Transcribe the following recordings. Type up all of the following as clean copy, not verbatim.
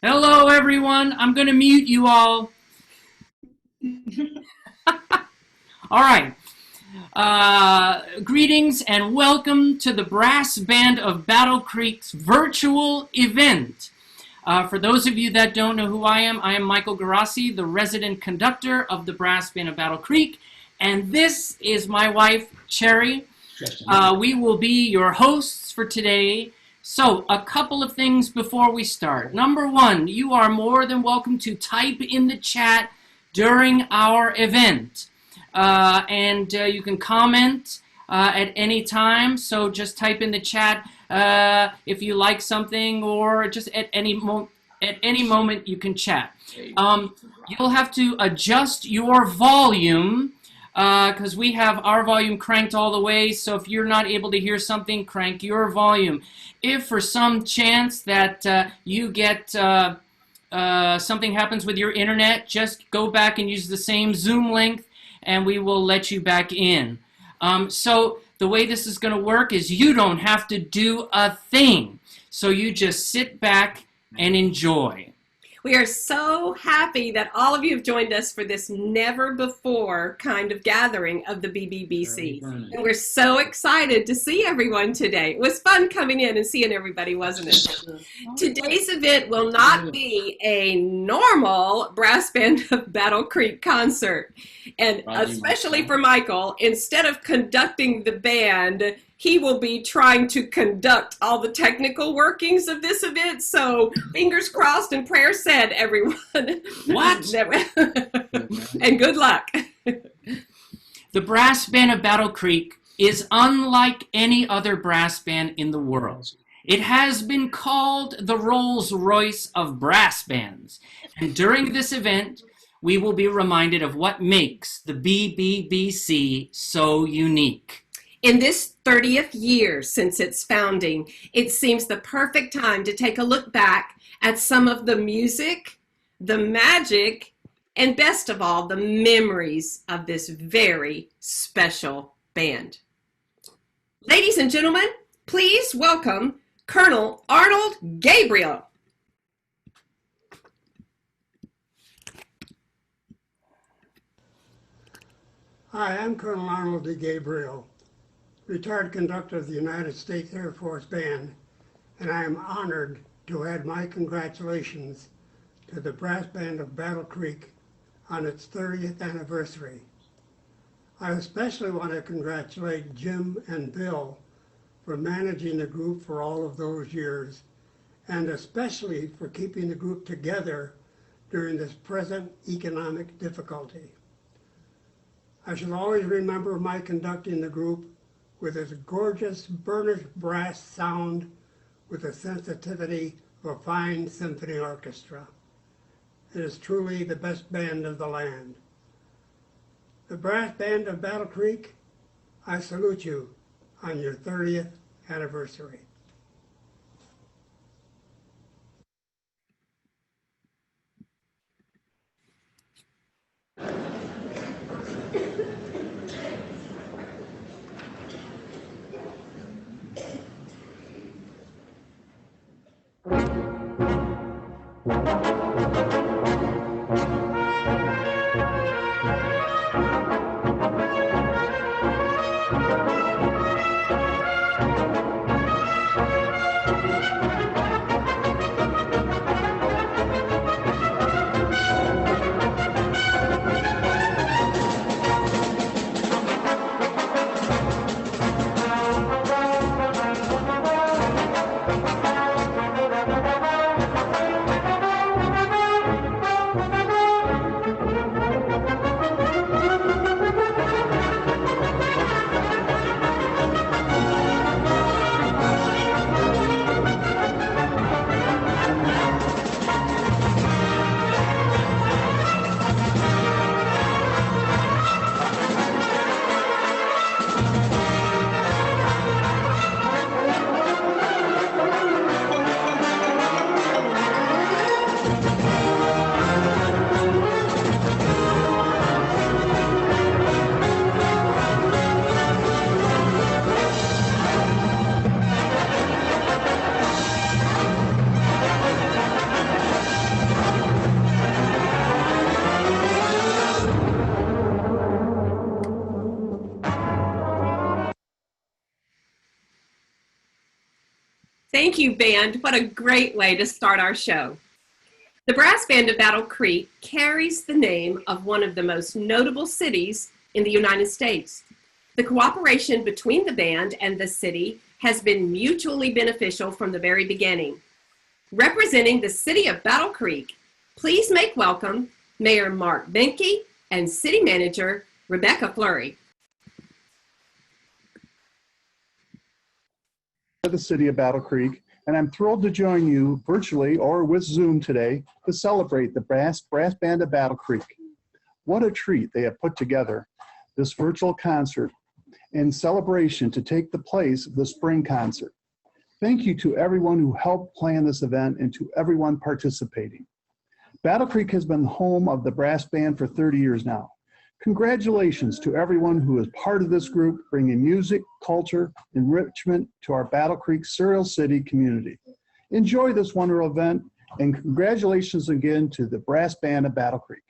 Hello, everyone. I'm going to mute you all. All right. Greetings and welcome to the Brass Band of Battle Creek's virtual event. For those of you that don't know who I am Michael Garassi, the resident conductor of the Brass Band of Battle Creek, and this is my wife, Cherry. We will be your hosts for today. So, a couple of things before we start. Number one, you are more than welcome to type in the chat during our event. And you can comment at any time, so just type in the chat if you like something, or just at any moment you can chat. You'll have to adjust your volume because we have our volume cranked all the way, so if you're not able to hear something, crank your volume. If for some chance that you get something happens with your internet, just go back and use the same Zoom link and we will let you back in. So the way this is going to work is you don't have to do a thing. So you just sit back and enjoy. We are so happy that all of you have joined us for this never-before kind of gathering of the BBBC. And we're so excited to see everyone today. It was fun coming in and seeing everybody, wasn't it? Today's event will not be a normal Brass Band of Battle Creek concert. And especially for Michael, instead of conducting the band, he will be trying to conduct all the technical workings of this event. So fingers crossed and prayers said, everyone. What? And good luck. The Brass Band of Battle Creek is unlike any other brass band in the world. It has been called the Rolls-Royce of brass bands. And during this event, we will be reminded of what makes the BBBC so unique. In this 30th year since its founding, it seems the perfect time to take a look back at some of the music, the magic, and best of all, the memories of this very special band. Ladies and gentlemen, please welcome Colonel Arnold Gabriel. Hi, I'm Colonel Arnold D. Gabriel, retired conductor of the United States Air Force Band, and I am honored to add my congratulations to the Brass Band of Battle Creek on its 30th anniversary. I especially want to congratulate Jim and Bill for managing the group for all of those years, and especially for keeping the group together during this present economic difficulty. I shall always remember my conducting the group with its gorgeous burnished brass sound with the sensitivity of a fine symphony orchestra. It is truly the best band of the land. The Brass Band of Battle Creek, I salute you on your 30th anniversary. Thank you, band. What a great way to start our show. The Brass Band of Battle Creek carries the name of one of the most notable cities in the United States. The cooperation between the band and the city has been mutually beneficial from the very beginning. Representing the city of Battle Creek, please make welcome Mayor Mark Benke and City Manager Rebecca Fleury. The city of Battle Creek, and I'm thrilled to join you virtually or with Zoom today to celebrate the Brass Band of Battle Creek. What a treat they have put together this virtual concert in celebration to take the place of the spring concert. Thank you to everyone who helped plan this event and to everyone participating. Battle Creek has been the home of the brass band for 30 years now. Congratulations to everyone who is part of this group, bringing music, culture, enrichment to our Battle Creek Cereal City community. Enjoy this wonderful event, and congratulations again to the Brass Band of Battle Creek.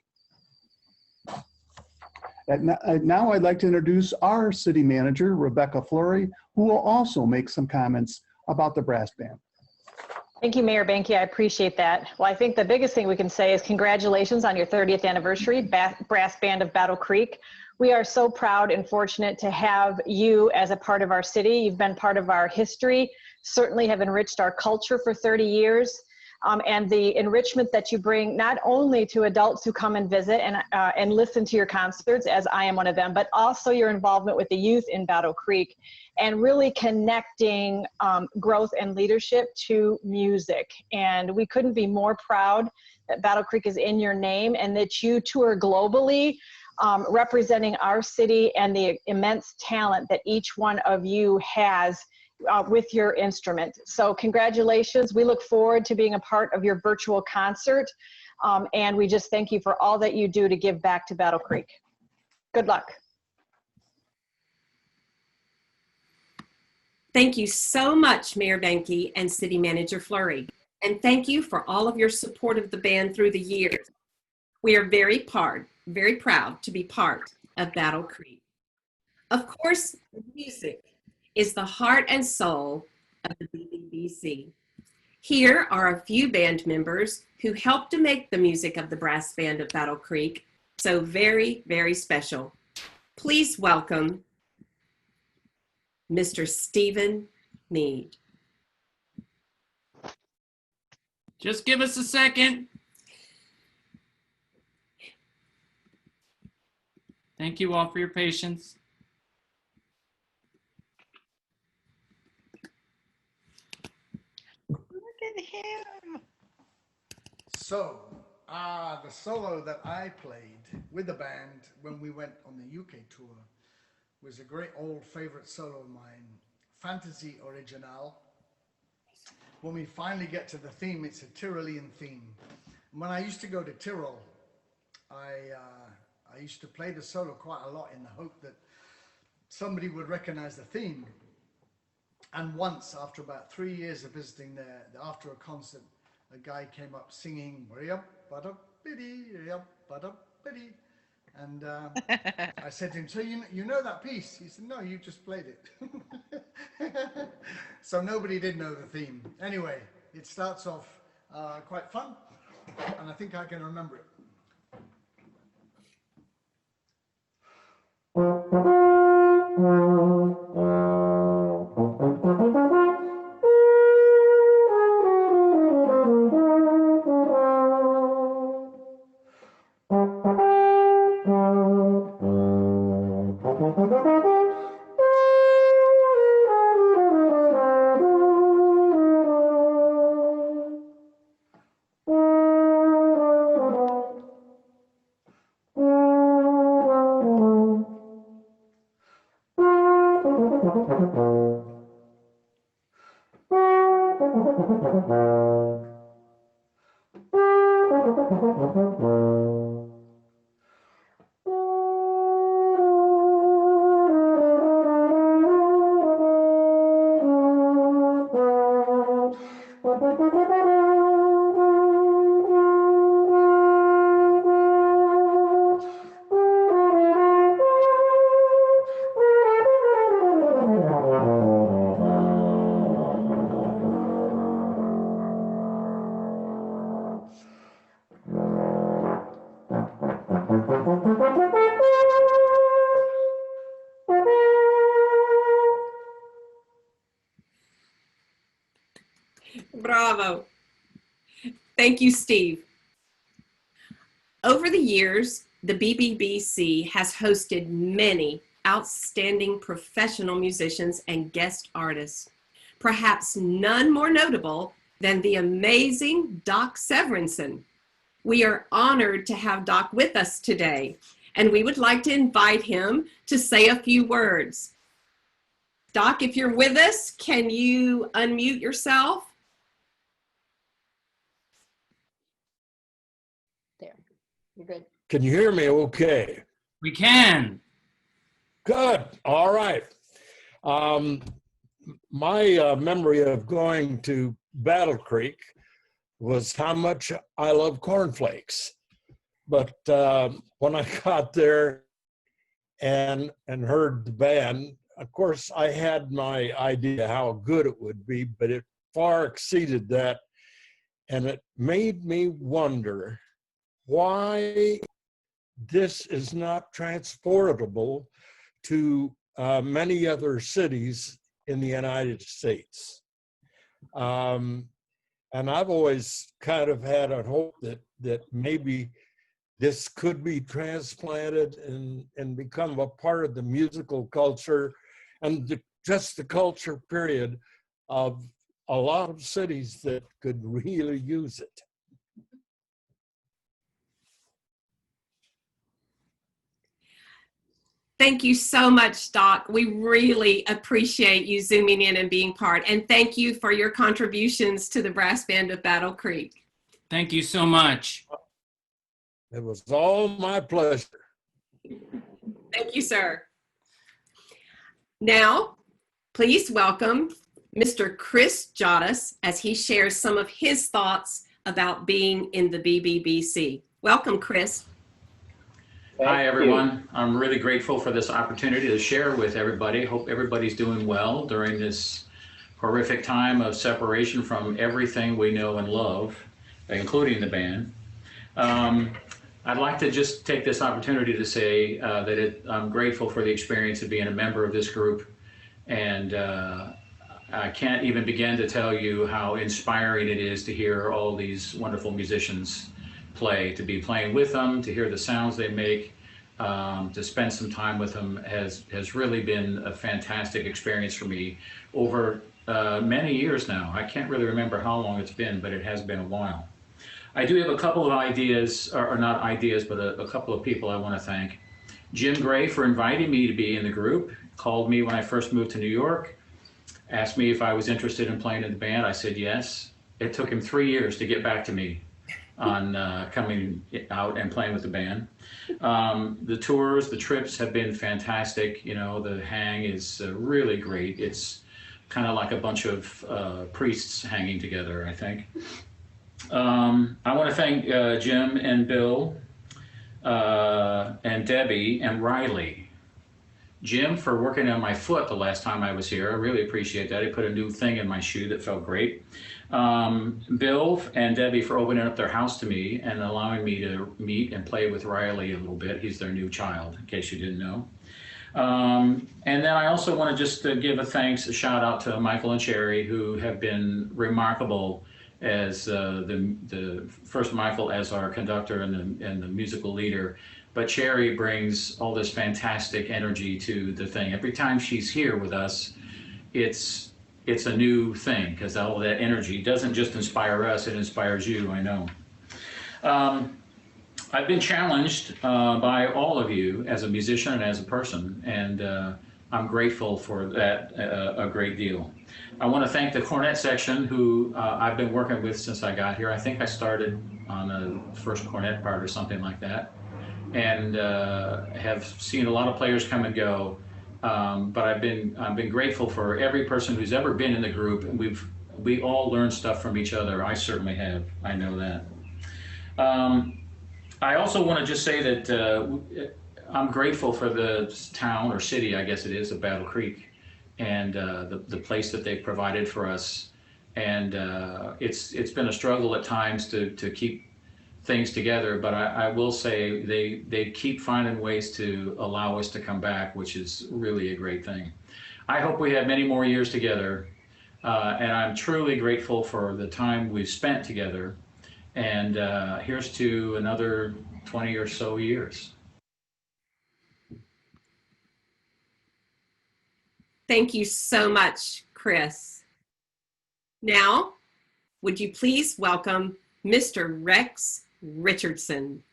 Now I'd like to introduce our city manager, Rebecca Fleury, who will also make some comments about the brass band. Thank you, Mayor Benke. I appreciate that. Well, I think the biggest thing we can say is congratulations on your 30th anniversary, Brass Band of Battle Creek. We are so proud and fortunate to have you as a part of our city. You've been part of our history, certainly have enriched our culture for 30 years. And the enrichment that you bring not only to adults who come and visit and listen to your concerts, as I am one of them, but also your involvement with the youth in Battle Creek and really connecting growth and leadership to music. And we couldn't be more proud that Battle Creek is in your name and that you tour globally representing our city and the immense talent that each one of you has with your instrument. So congratulations. We look forward to being a part of your virtual concert. And we just thank you for all that you do to give back to Battle Creek. Good luck. Thank you so much, Mayor Benke and City Manager Fleury. And thank you for all of your support of the band through the years. We are very proud to be part of Battle Creek. Of course, music is the heart and soul of the BBBC. Here are a few band members who helped to make the music of the Brass Band of Battle Creek so very, very special. Please welcome Mr. Stephen Mead. Just give us a second. Thank you all for your patience. Him. So, the solo that I played with the band when we went on the UK tour was a great old favorite solo of mine, Fantasy Original. When we finally get to the theme, it's a Tyrolean theme. When I used to go to Tyrol, I used to play the solo quite a lot in the hope that somebody would recognize the theme. And once, after about 3 years of visiting there, after a concert, a guy came up singing, and I said to him, so you know that piece? He said, no, you just played it. So nobody did know the theme. Anyway, it starts off quite fun, and I think I can remember it. Bravo. Thank you, Steve. Over the years, the BBBC has hosted many outstanding professional musicians and guest artists, perhaps none more notable than the amazing Doc Severinsen. We are honored to have Doc with us today, and we would like to invite him to say a few words. Doc, if you're with us, can you unmute yourself? There, you're good. Can you hear me okay? We can. Good, all right. My memory of going to Battle Creek was how much I love cornflakes. But when I got there and heard the band, of course, I had my idea how good it would be, but it far exceeded that. And it made me wonder why this is not transportable to many other cities in the United States. And I've always kind of had a hope that maybe this could be transplanted and become a part of the musical culture and just the culture period of a lot of cities that could really use it. Thank you so much, Doc. We really appreciate you zooming in and being part. And thank you for your contributions to the Brass Band of Battle Creek. Thank you so much. It was all my pleasure. Thank you, sir. Now, please welcome Mr. Chris Jodis as he shares some of his thoughts about being in the BBBC. Welcome, Chris. Hi, everyone. I'm really grateful for this opportunity to share with everybody. Hope everybody's doing well during this horrific time of separation from everything we know and love, including the band. I'd like to just take this opportunity to say that I'm grateful for the experience of being a member of this group. And I can't even begin to tell you how inspiring it is to hear all these wonderful musicians play, to be playing with them, to hear the sounds they make, to spend some time with them has really been a fantastic experience for me over many years now. I can't really remember how long it's been, but it has been a while. I do have a couple of ideas, or not ideas, but a couple of people I want to thank. Jim Gray for inviting me to be in the group, called me when I first moved to New York, asked me if I was interested in playing in the band. I said yes. It took him 3 years to get back to me on coming out and playing with the band. The tours, the trips have been fantastic. You know, the hang is really great. It's kind of like a bunch of priests hanging together, I think. I want to thank Jim and Bill and Debbie and Riley. Jim for working on my foot the last time I was here. I really appreciate that. He put a new thing in my shoe that felt great. Bill and Debbie for opening up their house to me and allowing me to meet and play with Riley a little bit. He's their new child, in case you didn't know. And then I also want to just give a shout out to Michael and Sherry, who have been remarkable as the first Michael as our conductor and the musical leader. But Sherry brings all this fantastic energy to the thing. Every time she's here with us, it's a new thing, because all that energy doesn't just inspire us, it inspires you, I know. I've been challenged by all of you as a musician and as a person, and I'm grateful for that a great deal. I want to thank the cornet section, who I've been working with since I got here. I think I started on the first cornet part or something like that, and have seen a lot of players come and go. But I've been grateful for every person who's ever been in the group, and we all learn stuff from each other. I certainly have. I know that. I also want to just say that I'm grateful for the town or city, I guess it is, of Battle Creek, and the place that they've provided for us. And it's been a struggle at times to keep things together, but I will say they keep finding ways to allow us to come back, which is really a great thing. I hope we have many more years together. And I'm truly grateful for the time we've spent together. And here's to another 20 or so years. Thank you so much, Chris. Now, would you please welcome Mr. Rex Richardson.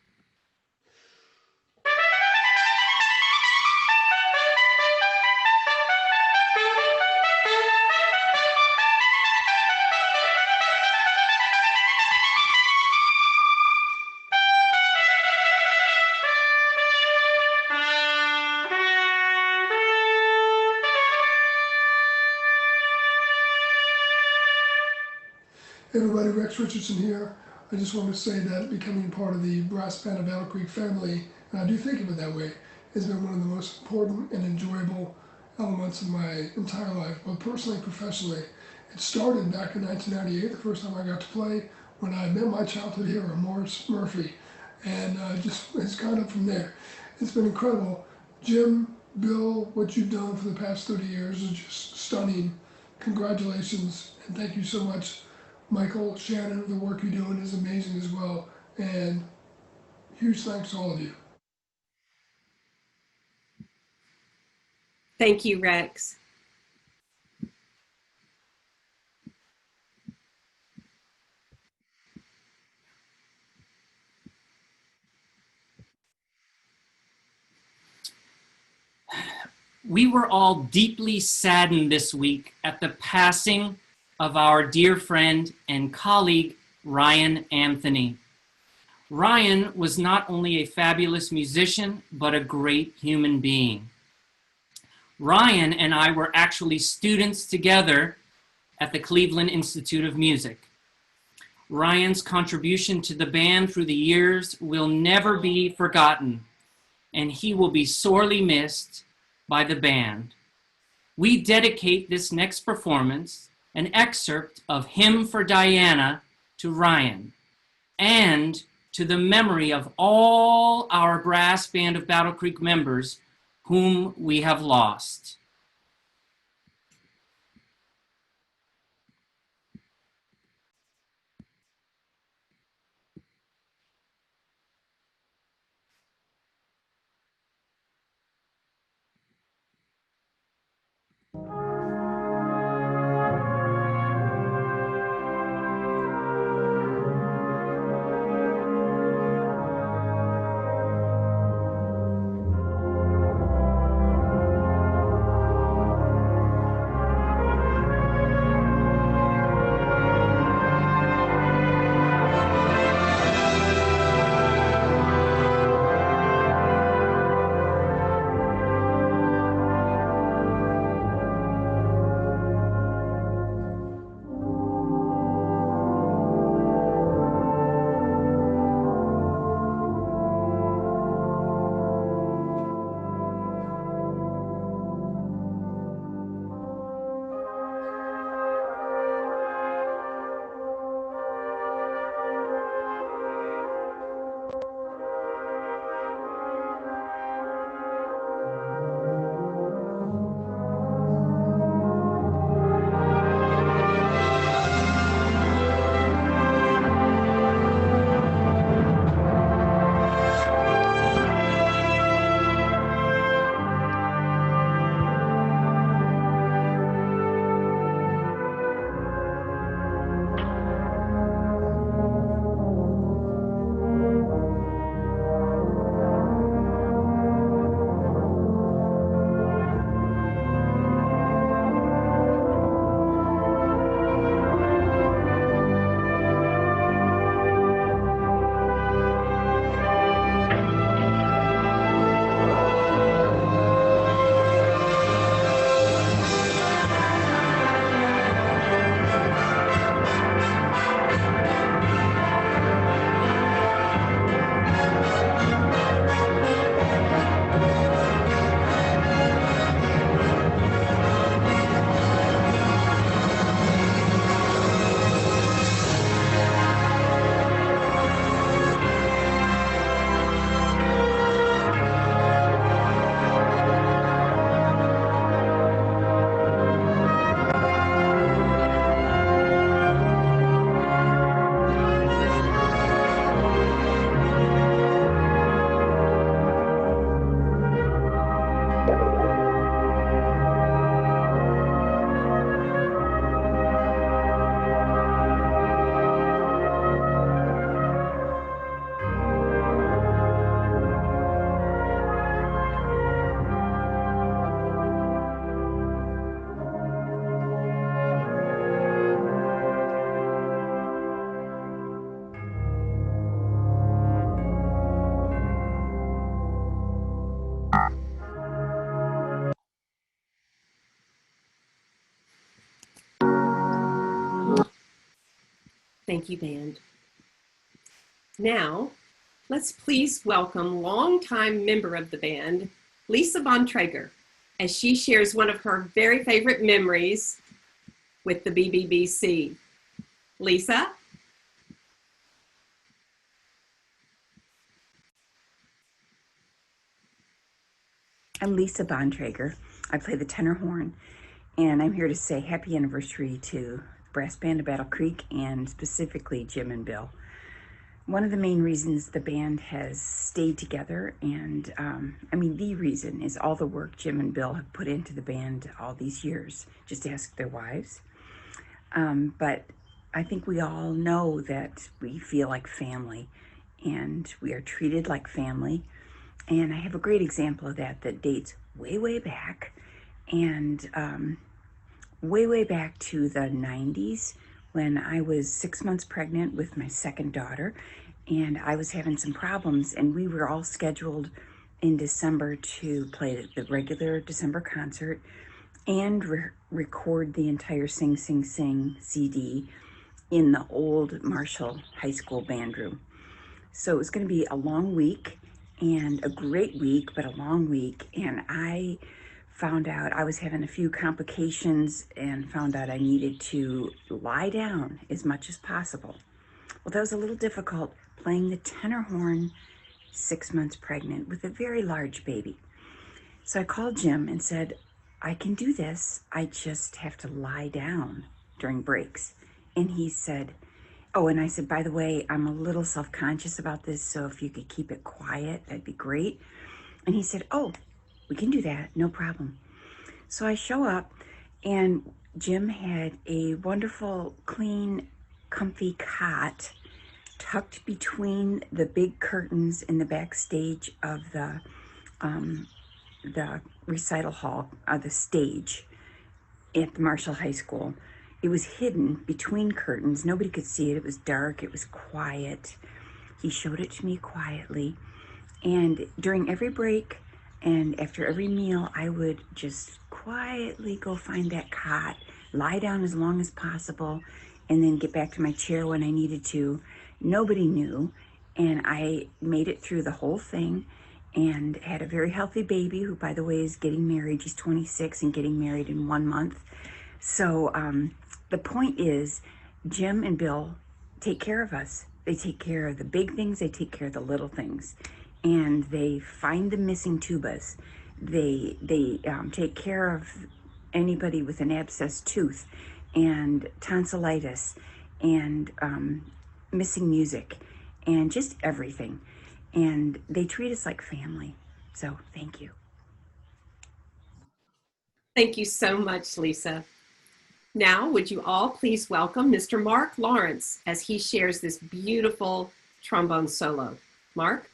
Hey everybody, Rex Richardson here. I just want to say that becoming part of the brass band of Battle Creek family, and I do think of it that way, has been one of the most important and enjoyable elements of my entire life, both personally and professionally. It started back in 1998, the first time I got to play, when I met my childhood hero, Morris Murphy, and just it's gone up from there. It's been incredible. Jim, Bill, what you've done for the past 30 years is just stunning. Congratulations, and thank you so much. Michael, Shannon, the work you're doing is amazing as well, and huge thanks to all of you. Thank you, Rex. We were all deeply saddened this week at the passing of our dear friend and colleague, Ryan Anthony. Ryan was not only a fabulous musician, but a great human being. Ryan and I were actually students together at the Cleveland Institute of Music. Ryan's contribution to the band through the years will never be forgotten, and he will be sorely missed by the band. We dedicate this next performance, an excerpt of Hymn for Diana, to Ryan, and to the memory of all our brass band of Battle Creek members whom we have lost. Thank you, band. Now, let's please welcome longtime member of the band, Lisa Bontrager, as she shares one of her very favorite memories with the BBBC. Lisa? I'm Lisa Bontrager. I play the tenor horn, and I'm here to say happy anniversary to the brass band of Battle Creek, and specifically Jim and Bill. One of the main reasons the band has stayed together, and the reason is all the work Jim and Bill have put into the band all these years. Just ask their wives. But I think we all know that we feel like family, and we are treated like family. And I have a great example of that dates way, way back, and way back to the 90s when I was 6 months pregnant with my second daughter, and I was having some problems, and we were all scheduled in December to play the regular December concert and record the entire Sing, Sing, Sing CD in the old Marshall High School band room. So it was going to be a long week, and a great week, but a long week. And I found out I was having a few complications and found out I needed to lie down as much as possible. Well, that was a little difficult playing the tenor horn 6 months pregnant with a very large baby. So I called Jim and said, I can do this. I just have to lie down during breaks. And he said, oh, and I said, by the way, I'm a little self-conscious about this, so if you could keep it quiet, that'd be great. And he said, oh, we can do that, no problem. So I show up, and Jim had a wonderful, clean, comfy cot tucked between the big curtains in the backstage of the recital hall, the stage at the Marshall High School. It was hidden between curtains. Nobody could see it. It was dark. It was quiet. He showed it to me quietly. And during every break and after every meal, I would just quietly go find that cot, lie down as long as possible, and then get back to my chair when I needed to. Nobody knew. And I made it through the whole thing and had a very healthy baby who, by the way, is getting married. He's 26 and getting married in 1 month. So the point is, Jim and Bill take care of us. They take care of the big things, they take care of the little things, and they find the missing tubas. They take care of anybody with an abscessed tooth and tonsillitis and missing music and just everything. And they treat us like family. So thank you. Thank you so much, Lisa. Now, would you all please welcome Mr. Mark Lawrence as he shares this beautiful trombone solo. Mark?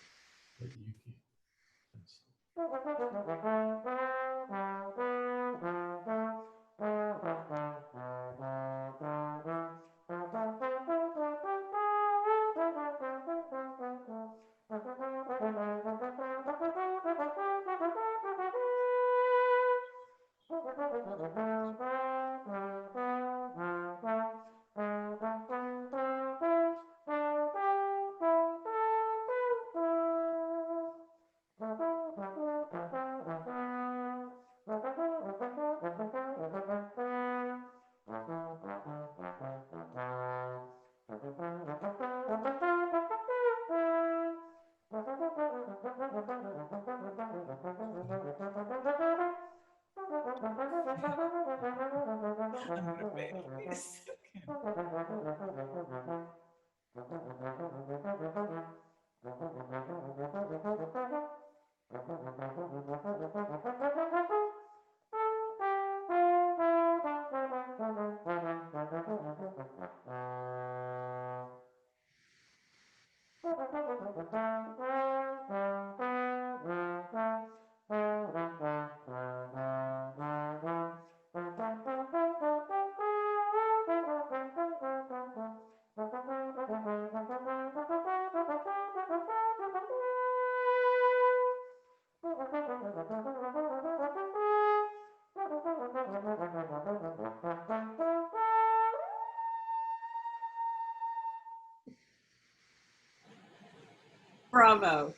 Bravo.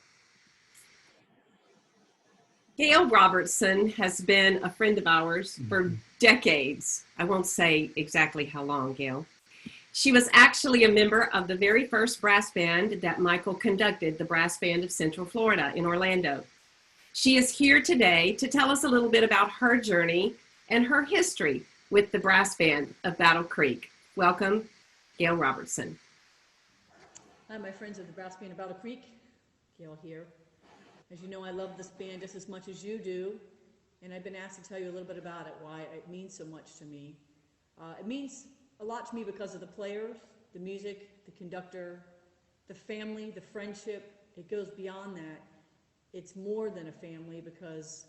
Gail Robertson has been a friend of ours for decades. I won't say exactly how long, Gail. She was actually a member of the very first brass band that Michael conducted, the Brass Band of Central Florida in Orlando. She is here today to tell us a little bit about her journey and her history with the Brass Band of Battle Creek. Welcome, Gail Robertson. Hi, my friends of the Brass Band of Battle Creek. Gail here. As you know, I love this band just as much as you do, and I've been asked to tell you a little bit about it, why it means so much to me. It means a lot to me because of the players, the music, the conductor, the family, the friendship. It goes beyond that. It's more than a family because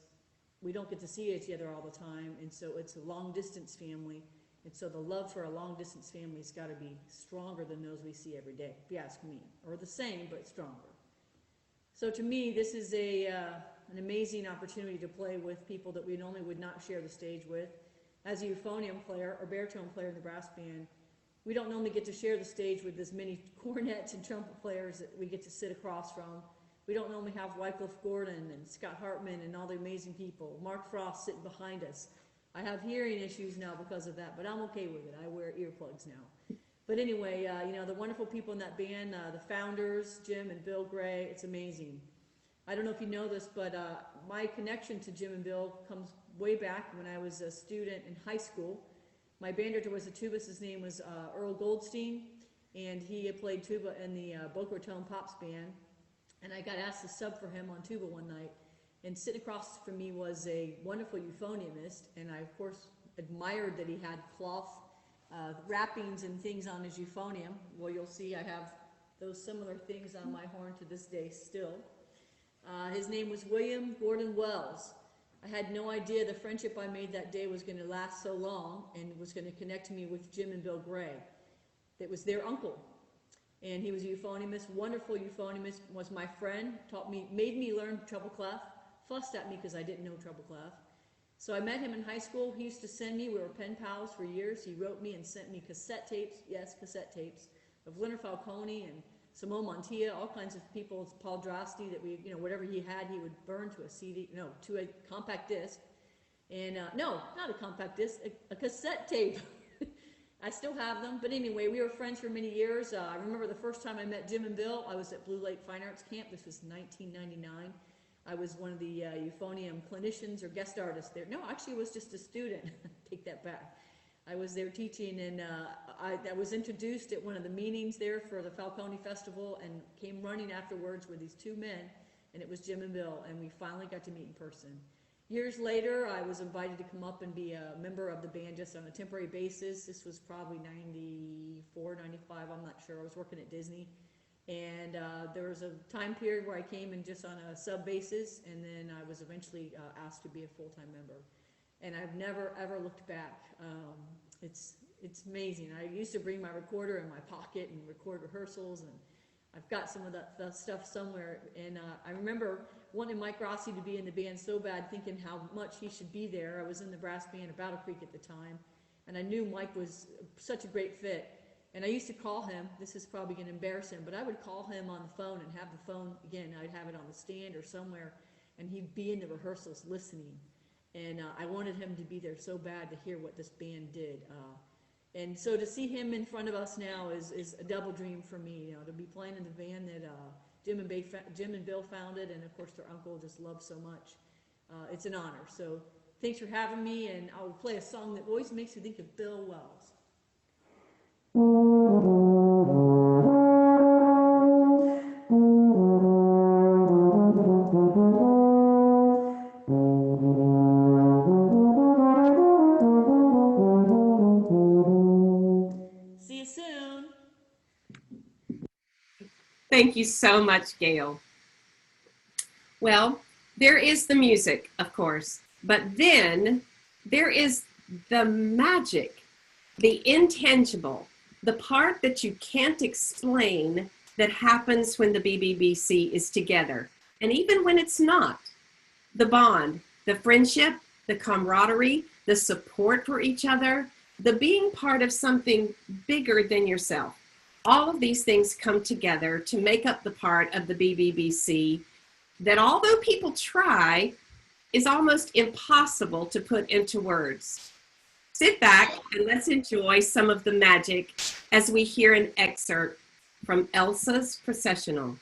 we don't get to see each other all the time, and so it's a long-distance family. And so the love for a long-distance family has got to be stronger than those we see every day, if you ask me, or the same, but stronger. So to me, this is an amazing opportunity to play with people that we normally would not share the stage with. As a euphonium player or baritone player in the brass band, we don't normally get to share the stage with as many cornets and trumpet players that we get to sit across from. We don't normally have Wycliffe Gordon and Scott Hartman and all the amazing people. Mark Frost sitting behind us. I have hearing issues now because of that, but I'm okay with it. I wear earplugs now. But anyway, you know, the wonderful people in that band, the founders, Jim and Bill Gray, it's amazing. I don't know if you know this, but my connection to Jim and Bill comes way back when I was a student in high school. My band director was a tubist. His name was Earl Goldstein, and he had played tuba in the Boca Raton Pops band. And I got asked to sub for him on tuba one night. And sitting across from me was a wonderful euphoniumist, and I, of course, admired that he had cloth wrappings and things on his euphonium. Well, you'll see I have those similar things on my horn to this day still. His name was William Gordon Wells. I had no idea the friendship I made that day was going to last so long and was going to connect me with Jim and Bill Gray. That was their uncle. And he was a euphoniumist, wonderful euphoniumist, was my friend, taught me, made me learn treble clef, fussed at me because I didn't know treble clef. So I met him in high school. He used to send me, we were pen pals for years. He wrote me and sent me cassette tapes, yes, cassette tapes, of Leonard Falcone and Simone Montilla, all kinds of people, Paul Drosty, that we, you know, whatever he had, he would burn to a CD, no, to a compact disc. And no, not a compact disc, a cassette tape. I still have them, but anyway, we were friends for many years. I remember the first time I met Jim and Bill, I was at Blue Lake Fine Arts Camp. This was 1999. I was one of the euphonium clinicians or guest artists there. No, actually, I was just a student. Take that back. I was there teaching, and I was introduced at one of the meetings there for the Falcone Festival and came running afterwards with these two men, and it was Jim and Bill, and we finally got to meet in person. Years later, I was invited to come up and be a member of the band just on a temporary basis. This was probably 94, 95, I'm not sure. I was working at Disney. And there was a time period where I came in just on a sub basis, and then I was eventually asked to be a full-time member. And I've never, ever looked back. It's amazing. I used to bring my recorder in my pocket and record rehearsals, and I've got some of that stuff somewhere. And I remember wanting Mike Rossi to be in the band so bad, thinking how much he should be there. I was in the brass band of Battle Creek at the time, and I knew Mike was such a great fit. And I used to call him, this is probably going to embarrass him, but I would call him on the phone and have the phone, again, I'd have it on the stand or somewhere, and he'd be in the rehearsals listening. And I wanted him to be there so bad to hear what this band did. And so to see him in front of us now is a double dream for me, you know, to be playing in the band that Jim and Bill founded, and of course their uncle just loved so much. It's an honor. So thanks for having me, and I'll play a song that always makes me think of Bill Wells. See you soon. Thank you so much, Gail. Well, there is the music, of course, but then there is the magic, the intangible, the part that you can't explain that happens when the BBBC is together. And even when it's not, the bond, the friendship, the camaraderie, the support for each other, the being part of something bigger than yourself. All of these things come together to make up the part of the BBBC that, although people try, is almost impossible to put into words. Sit back and let's enjoy some of the magic as we hear an excerpt from Elsa's processional.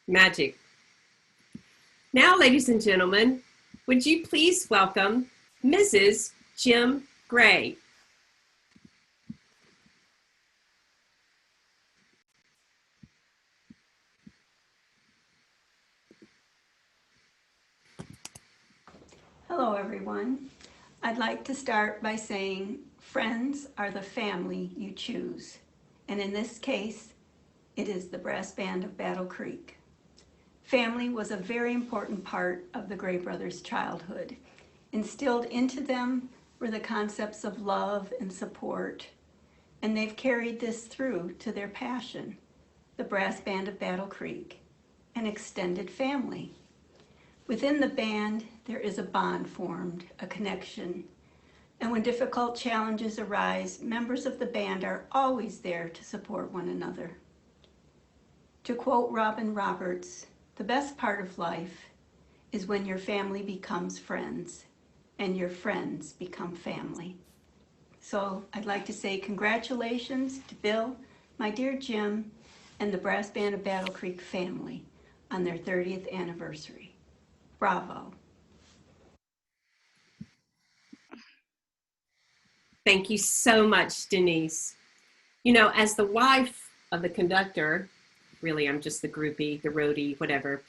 Magic. Now, ladies and gentlemen, would you please welcome Mrs. Jim Gray. Hello, everyone. I'd like to start by saying friends are the family you choose. And in this case, it is the Brass Band of Battle Creek. Family was a very important part of the Gray brothers' childhood. Instilled into them were the concepts of love and support, and they've carried this through to their passion, the Brass Band of Battle Creek, an extended family. Within the band, there is a bond formed, a connection, and when difficult challenges arise, members of the band are always there to support one another. To quote Robin Roberts, the best part of life is when your family becomes friends and your friends become family. So I'd like to say congratulations to Bill, my dear Jim, and the Brass Band of Battle Creek family on their 30th anniversary. Bravo. Thank you so much, Denise. You know, as the wife of the conductor, really I'm just the groupie, the roadie, whatever,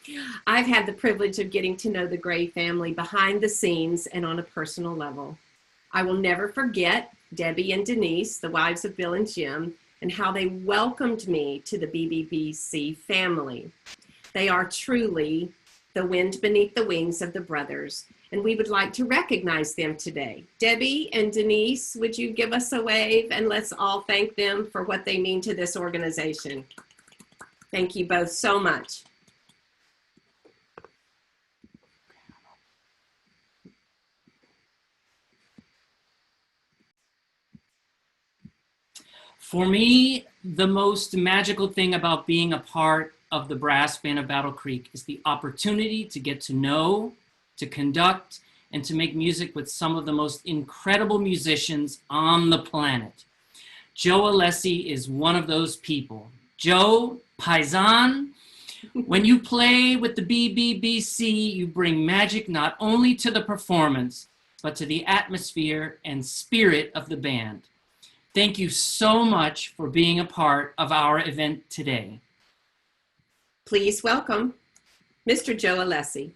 I've had the privilege of getting to know the Gray family behind the scenes and on a personal level. I will never forget Debbie and Denise, the wives of Bill and Jim, and how they welcomed me to the BBBC family. They are truly the wind beneath the wings of the brothers, and we would like to recognize them today. Debbie and Denise, would you give us a wave and let's all thank them for what they mean to this organization. Thank you both so much. For me, the most magical thing about being a part of the Brass Band of Battle Creek is the opportunity to get to know, to conduct, and to make music with some of the most incredible musicians on the planet. Joe Alessi is one of those people. Joe, Paisan, when you play with the BBBC, you bring magic not only to the performance, but to the atmosphere and spirit of the band. Thank you so much for being a part of our event today. Please welcome Mr. Joe Alessi.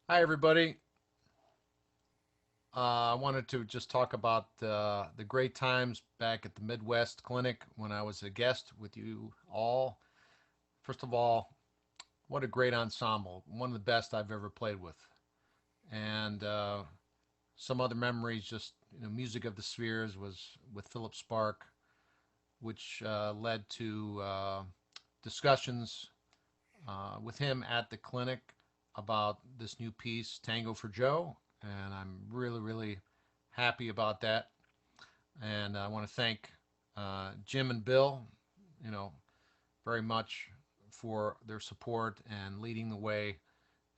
Hi, everybody. I wanted to just talk about the great times back at the Midwest Clinic when I was a guest with you all. First of all, what a great ensemble. One of the best I've ever played with. And some other memories, just Music of the Spheres was with Philip Spark, which led to discussions with him at the clinic about this new piece, Tango for Joe, and I'm really, really happy about that. And I want to thank Jim and Bill, very much for their support and leading the way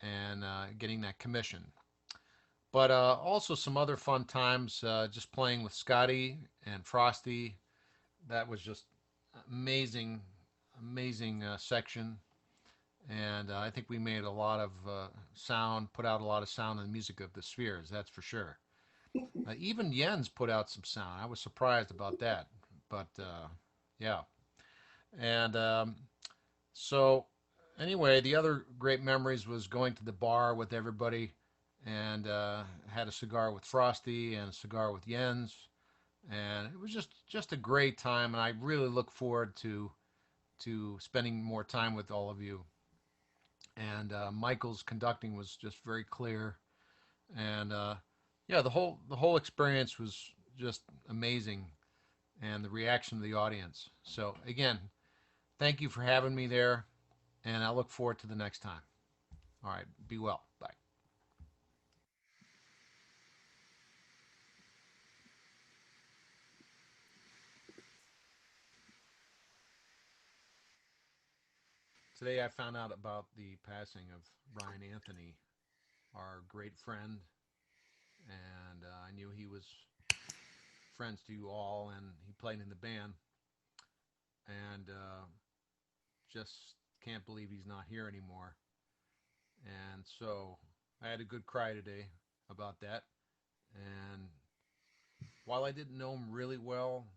and getting that commission. But also some other fun times, just playing with Scotty and Frosty. That was just amazing section. And I think we made a lot of sound, put out a lot of sound in the Music of the Spheres, that's for sure. Even Jens put out some sound. I was surprised about that. But yeah. And so anyway, the other great memories was going to the bar with everybody and had a cigar with Frosty and a cigar with Jens. And it was just a great time. And I really look forward to spending more time with all of you. And Michael's conducting was just very clear, and yeah, the whole experience was just amazing, and the reaction of the audience. So again, thank you for having me there, and I look forward to the next time. All right, be well. Bye. Today I found out about the passing of Brian Anthony, our great friend, and I knew he was friends to you all, and he played in the band, and just can't believe he's not here anymore. And so I had a good cry today about that. And while I didn't know him really well,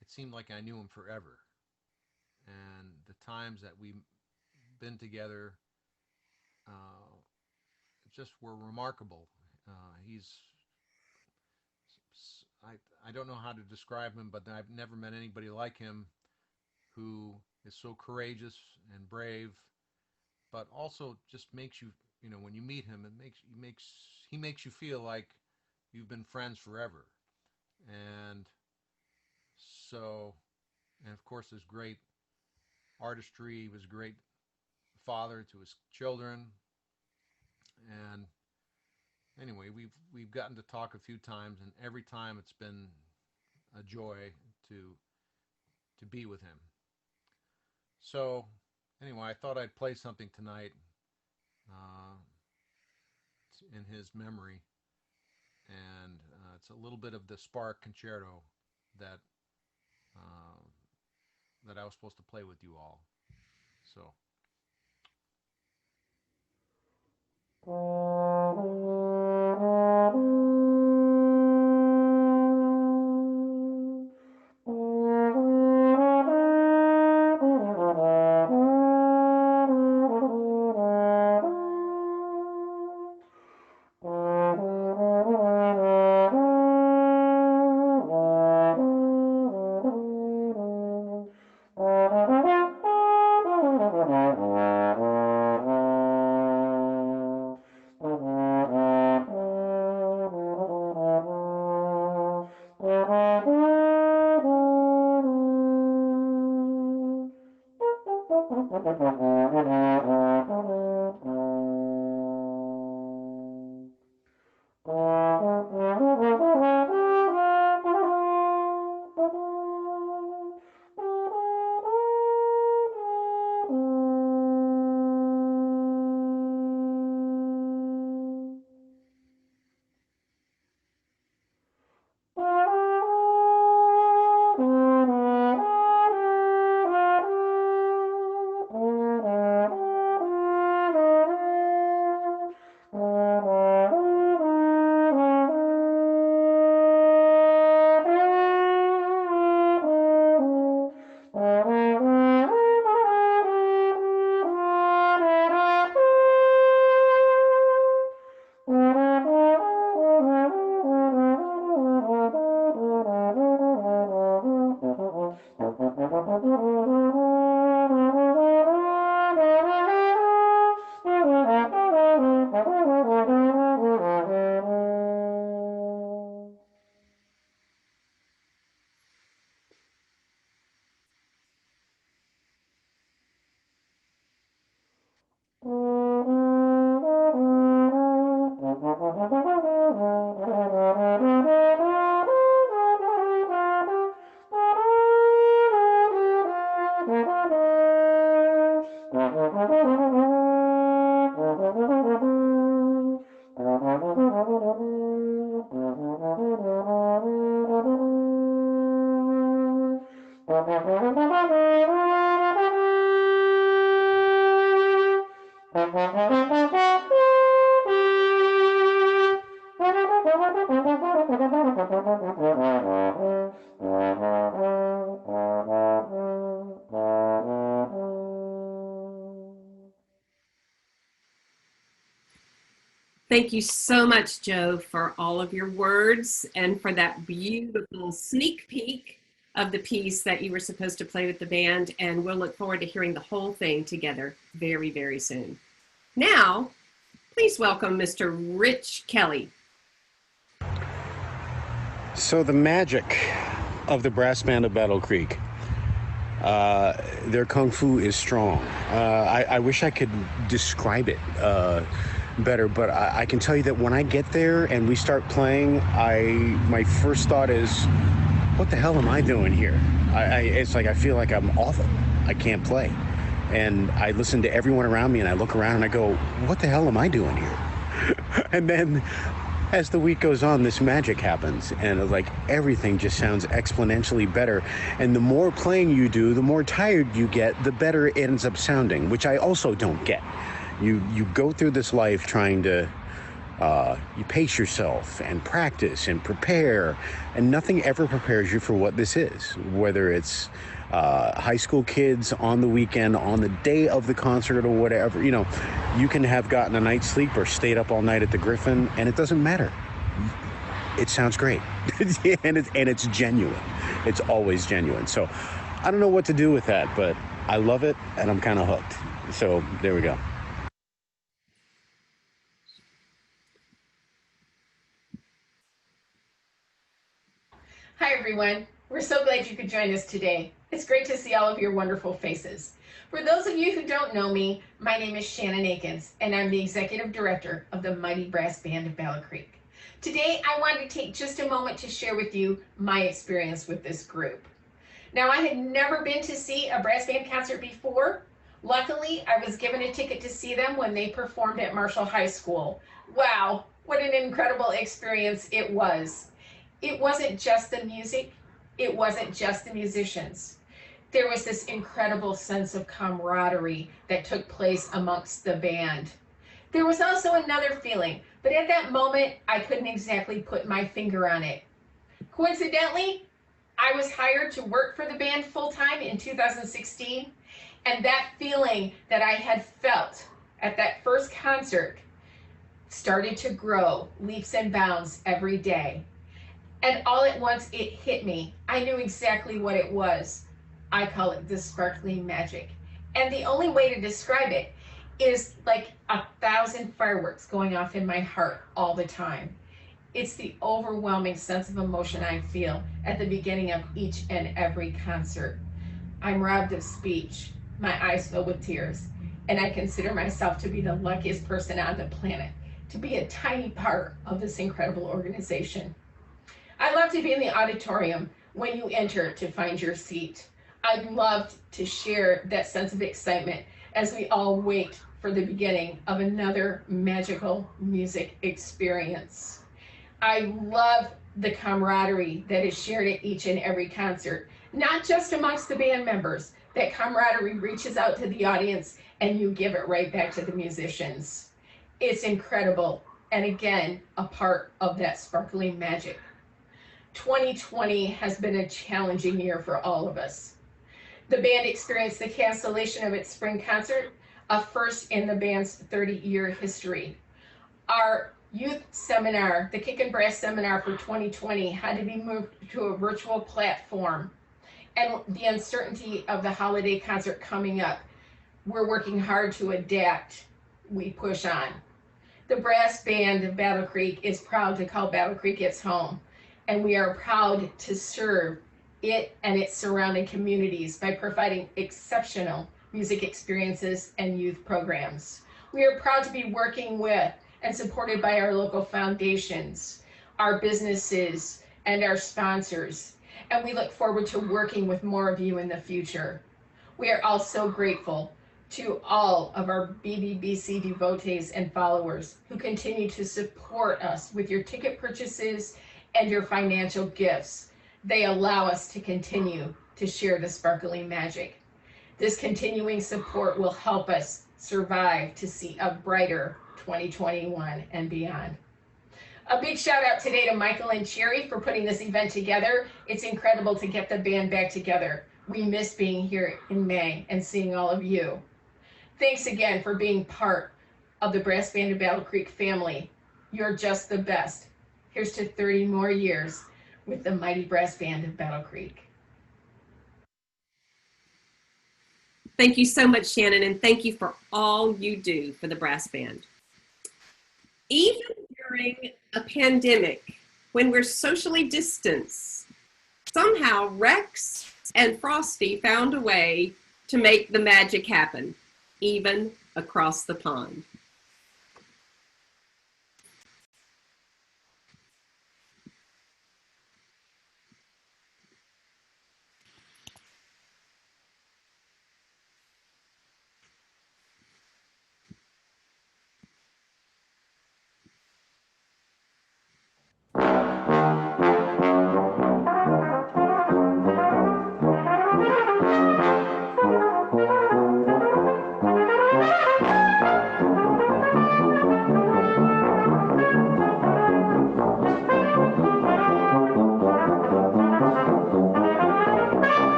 it seemed like I knew him forever. And the times that we've been together just were remarkable. I don't know how to describe him, but I've never met anybody like him who is so courageous and brave, but also just makes you, when you meet him, he makes you feel like you've been friends forever. And so, and of course, there's great artistry. He was a great father to his children. And anyway, we've gotten to talk a few times, and every time it's been a joy to be with him. So anyway, I thought I'd play something tonight in his memory, and it's a little bit of the Spark Concerto that I was supposed to play with you all. So. Thank you so much, Joe, for all of your words and for that beautiful sneak peek of the piece that you were supposed to play with the band. And we'll look forward to hearing the whole thing together very, very soon. Now, please welcome Mr. Rich Kelly. So the magic of the brass band of Battle Creek, their kung fu is strong. I wish I could describe it better, but I can tell you that when I get there and we start playing, my first thought is, what the hell am I doing here? It's like I feel like I'm awful. I can't play. And I listen to everyone around me and I look around and I go, what the hell am I doing here? And then as the week goes on, this magic happens and like everything just sounds exponentially better. And the more playing you do, the more tired you get, the better it ends up sounding, which I also don't get. You go through this life trying to, you pace yourself and practice and prepare, and nothing ever prepares you for what this is, whether it's high school kids on the weekend, on the day of the concert or whatever. You know, you can have gotten a night's sleep or stayed up all night at the Griffin, and it doesn't matter. It sounds great. and it's genuine. It's always genuine. So I don't know what to do with that, but I love it and I'm kind of hooked. So there we go. Hi everyone, we're so glad you could join us today. It's great to see all of your wonderful faces. For those of you who don't know me, my name is Shannon Akins and I'm the Executive Director of the Mighty Brass Band of Battle Creek. Today I wanted to take just a moment to share with you my experience with this group. Now I had never been to see a brass band concert before. Luckily, I was given a ticket to see them when they performed at Marshall High School. Wow, what an incredible experience it was. It wasn't just the music, it wasn't just the musicians. There was this incredible sense of camaraderie that took place amongst the band. There was also another feeling, but at that moment, I couldn't exactly put my finger on it. Coincidentally, I was hired to work for the band full-time in 2016, and that feeling that I had felt at that first concert started to grow leaps and bounds every day. And all at once it hit me. I knew exactly what it was. I call it the sparkling magic. And the only way to describe it is like 1,000 fireworks going off in my heart all the time. It's the overwhelming sense of emotion I feel at the beginning of each and every concert. I'm robbed of speech. My eyes fill with tears. And I consider myself to be the luckiest person on the planet to be a tiny part of this incredible organization. I love to be in the auditorium when you enter to find your seat. I'd love to share that sense of excitement as we all wait for the beginning of another magical music experience. I love the camaraderie that is shared at each and every concert, not just amongst the band members. That camaraderie reaches out to the audience and you give it right back to the musicians. It's incredible, and again, a part of that sparkling magic. 2020 has been a challenging year for all of us. The band experienced the cancellation of its spring concert, a first in the band's 30-year history. Our youth seminar, the Kick and Brass seminar for 2020, had to be moved to a virtual platform. And the uncertainty of the holiday concert coming up, we're working hard to adapt. We push on. The brass band of Battle Creek is proud to call Battle Creek its home. And we are proud to serve it and its surrounding communities by providing exceptional music experiences and youth programs. We are proud to be working with and supported by our local foundations, our businesses, and our sponsors. And we look forward to working with more of you in the future. We are also grateful To all of our BBBC devotees and followers who continue to support us with your ticket purchases and your financial gifts, they allow us to continue to share the sparkling magic. This continuing support will help us survive to see a brighter 2021 and beyond. A big shout out today to Michael and Cherry for putting this event together. It's incredible to get the band back together. We miss being here in May and seeing all of you. Thanks again for being part of the Brass Band of Battle Creek family. You're just the best. Here's to 30 more years with the mighty Brass Band of Battle Creek. Thank you so much, Shannon, and thank you for all you do for the brass band. Even during a pandemic, when we're socially distanced, somehow Rex and Frosty found a way to make the magic happen, even across the pond.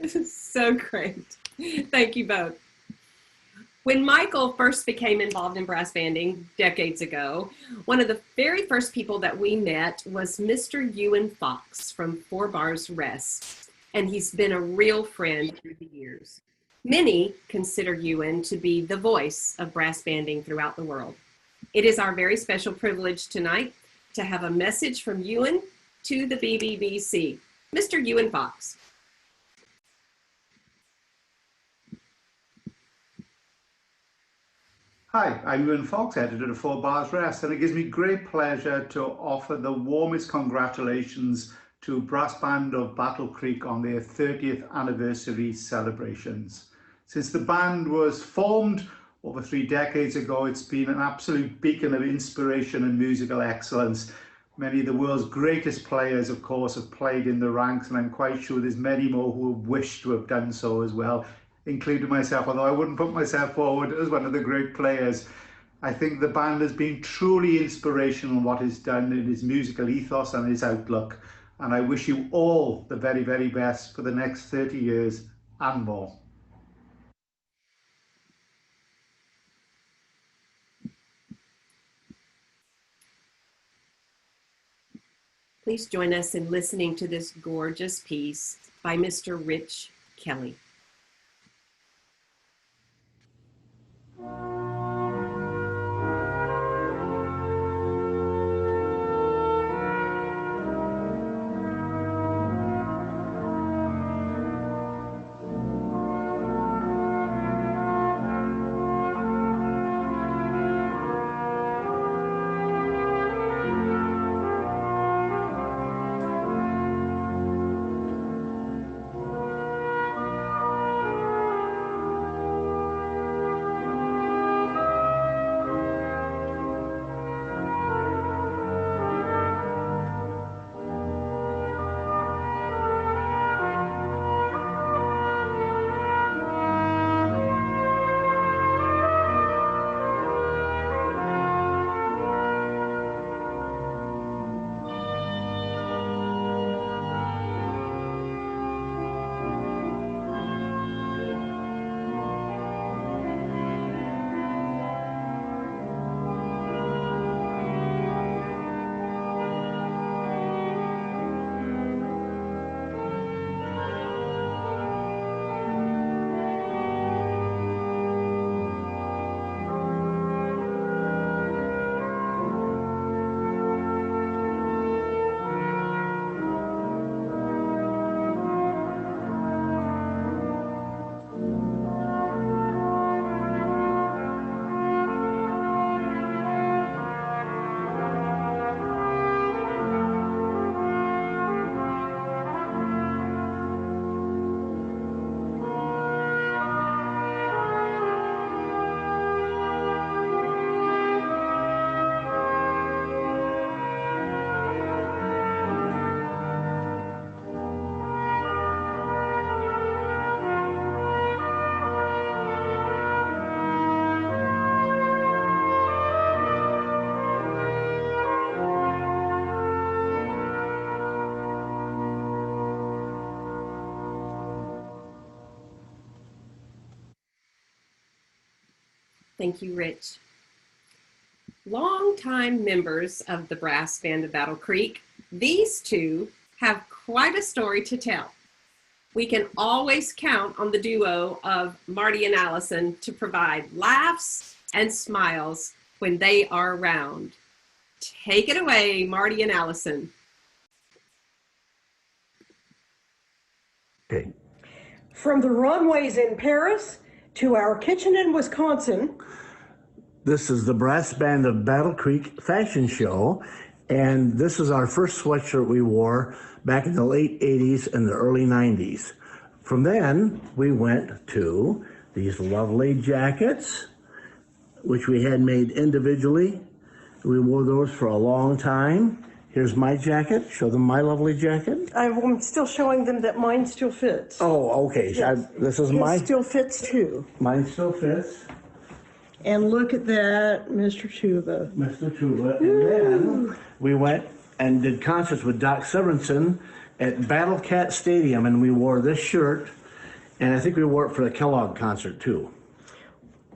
This is so great. Thank you both. When Michael first became involved in brass banding decades ago, one of the very first people that we met was Mr. Ewan Fox from 4 Bars Rest, and he's been a real friend through the years. Many consider Ewan to be the voice of brass banding throughout the world. It is our very special privilege tonight to have a message from Ewan to the BBBC. Mr. Ewan Fox. Hi, I'm Ewan Fox, editor of 4 Bars Rest, and it gives me great pleasure to offer the warmest congratulations to Brass Band of Battle Creek on their 30th anniversary celebrations. Since the band was formed over 3 decades ago, it's been an absolute beacon of inspiration and musical excellence. Many of the world's greatest players, of course, have played in the ranks, and I'm quite sure there's many more who have wished to have done so as well, including myself, although I wouldn't put myself forward as one of the great players. I think the band has been truly inspirational in what it's done in its musical ethos and its outlook. And I wish you all the very, very best for the next 30 years and more. Please join us in listening to this gorgeous piece by Mr. Rich Kelly. Thank you, Rich. Longtime members of the Brass Band of Battle Creek, these two have quite a story to tell. We can always count on the duo of Marty and Alison to provide laughs and smiles when they are around. Take it away, Marty and Alison. Okay. From the runways in Paris to our kitchen in Wisconsin. This is the Brass Band of Battle Creek fashion show, and this is our first sweatshirt we wore back in the late 80s and the early 90s. From then, we went to these lovely jackets, which we had made individually. We wore those for a long time. Here's my jacket. Show them my lovely jacket. I'm still showing them that mine still fits. Oh, okay. Yes. This is It mine. still fits too. Mine still fits. And look at that, Mr. Tuba. Mr. Tuba. And then we went and did concerts with Doc Severinsen at Battle Cat Stadium, and we wore this shirt, and I think we wore it for the Kellogg concert too.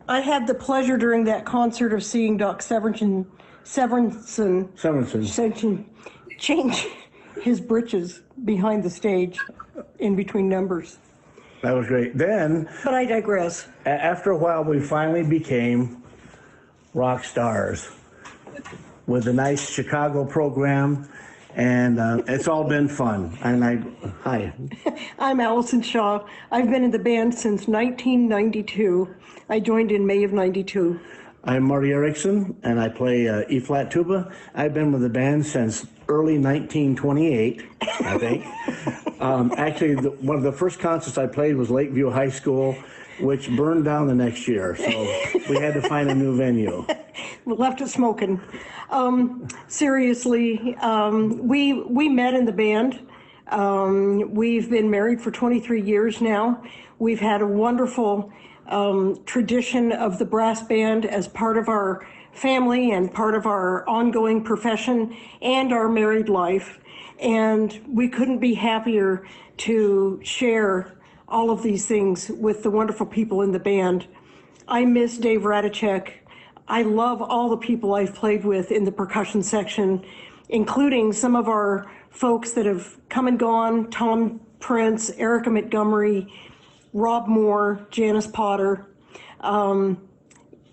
I had the pleasure during that concert of seeing Doc Severinsen change his britches behind the stage in between numbers. That was great. Then, but I digress. After a while, we finally became rock stars with a nice Chicago program, and it's all been fun. And hi. I'm Allison Shaw. I've been in the band since 1992. I joined in May of '92. I'm Marty Erickson, and I play E-flat tuba. I've been with the band since early 1928, I think. Actually, one of the first concerts I played was Lakeview High School, which burned down the next year, so we had to find a new venue. We left it smoking. Seriously, we met in the band. We've been married for 23 years now. We've had a wonderful tradition of the brass band as part of our family and part of our ongoing profession and our married life. And we couldn't be happier to share all of these things with the wonderful people in the band. I miss Dave Radicek. I love all the people I've played with in the percussion section, including some of our folks that have come and gone, Tom Prince, Erica Montgomery, Rob Moore, Janice Potter.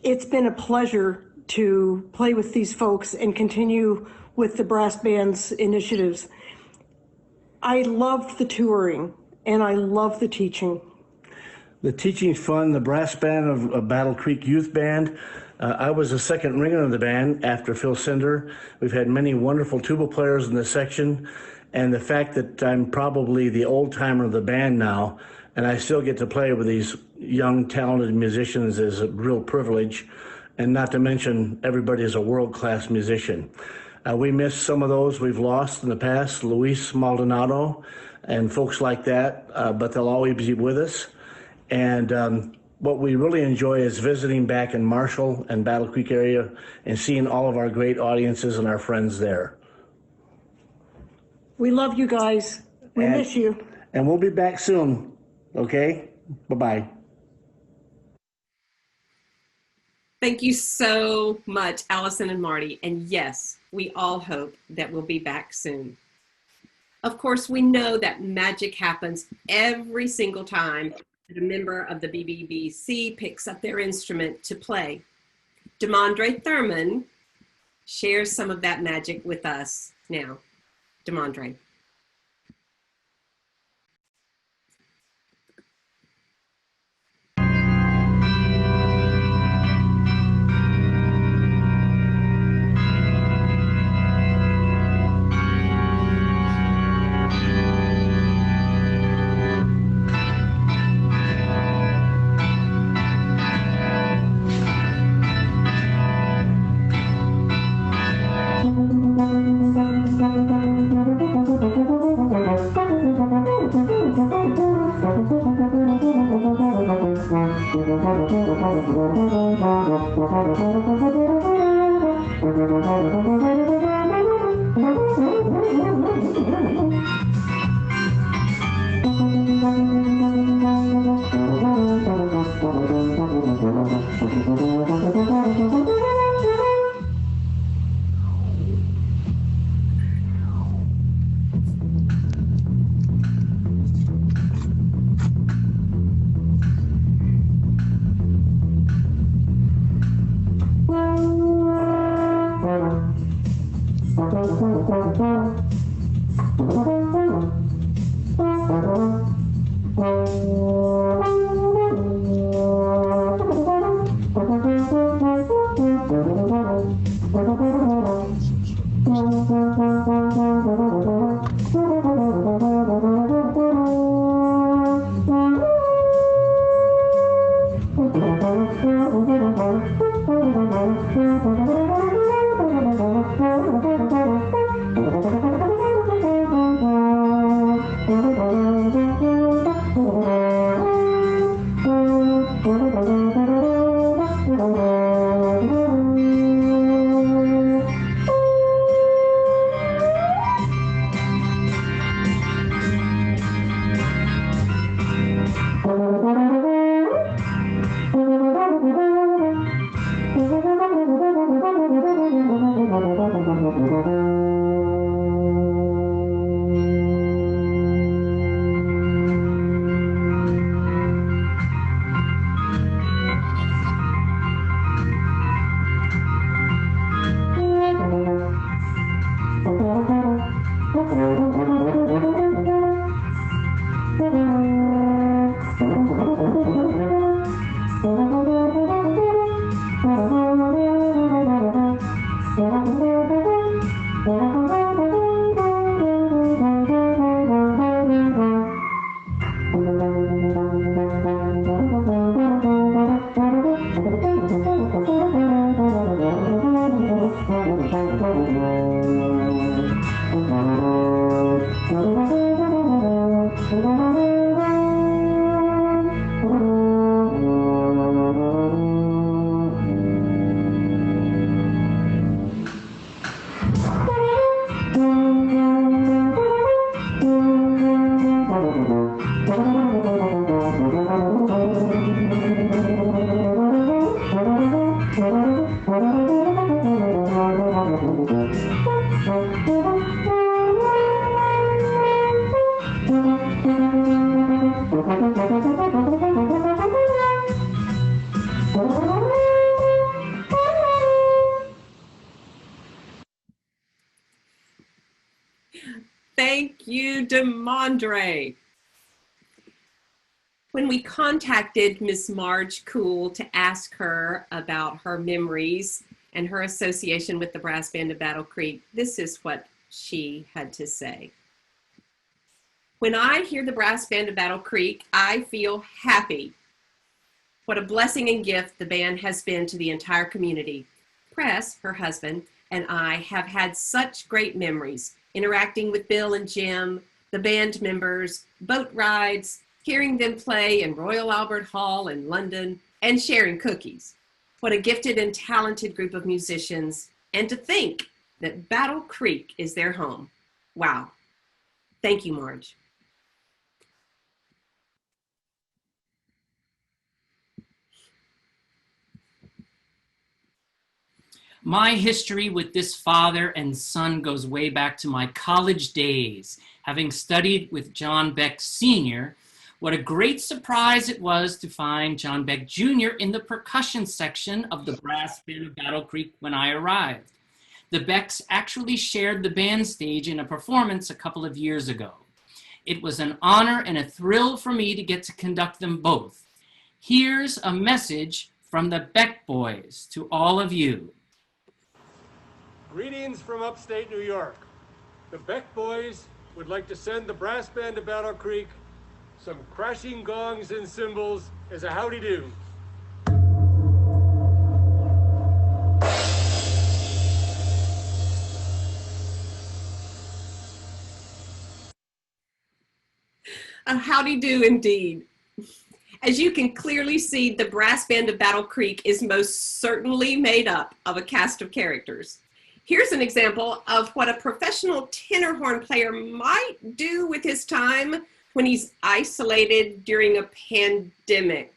It's been a pleasure to play with these folks and continue with the brass band's initiatives. I loved the touring and I love the teaching. The teaching's fun. The brass band of Battle Creek Youth Band. I was the second ringer of the band after Phil Sinder. We've had many wonderful tuba players in the section, and the fact that I'm probably the old timer of the band now, and I still get to play with these young, talented musicians is a real privilege, and not to mention everybody is a world-class musician. We miss some of those we've lost in the past, Luis Maldonado and folks like that, but they'll always be with us. And what we really enjoy is visiting back in Marshall and Battle Creek area and seeing all of our great audiences and our friends there. We love you guys. We miss you. And we'll be back soon, okay? Bye-bye. Thank you so much, Allison and Marty. And yes, we all hope that we'll be back soon. Of course, we know that magic happens every single time that a member of the BBBC picks up their instrument to play. Demondre Thurman shares some of that magic with us now. Demondre. Thank you, Demondre. When we contacted Miss Marge Cool to ask her about her memories and her association with the brass band of Battle Creek, this is what she had to say. When I hear the brass band of Battle Creek, I feel happy. What a blessing and gift the band has been to the entire community. Press, her husband, and I have had such great memories, interacting with Bill and Jim, the band members, boat rides, hearing them play in Royal Albert Hall in London, and sharing cookies. What a gifted and talented group of musicians, and to think that Battle Creek is their home. Wow. Thank you, Marge. My history with this father and son goes way back to my college days, having studied with John Beck Sr. What a great surprise it was to find John Beck Jr. in the percussion section of the brass band of Battle Creek when I arrived. The Becks actually shared the band stage in a performance a couple of years ago. It was an honor and a thrill for me to get to conduct them both. Here's a message from the Beck boys to all of you. Greetings from upstate New York. The Beck boys would like to send the brass band of Battle Creek some crashing gongs and cymbals as a howdy-do. A howdy-do indeed. As you can clearly see, the brass band of Battle Creek is most certainly made up of a cast of characters. Here's an example of what a professional tenor horn player might do with his time when he's isolated during a pandemic.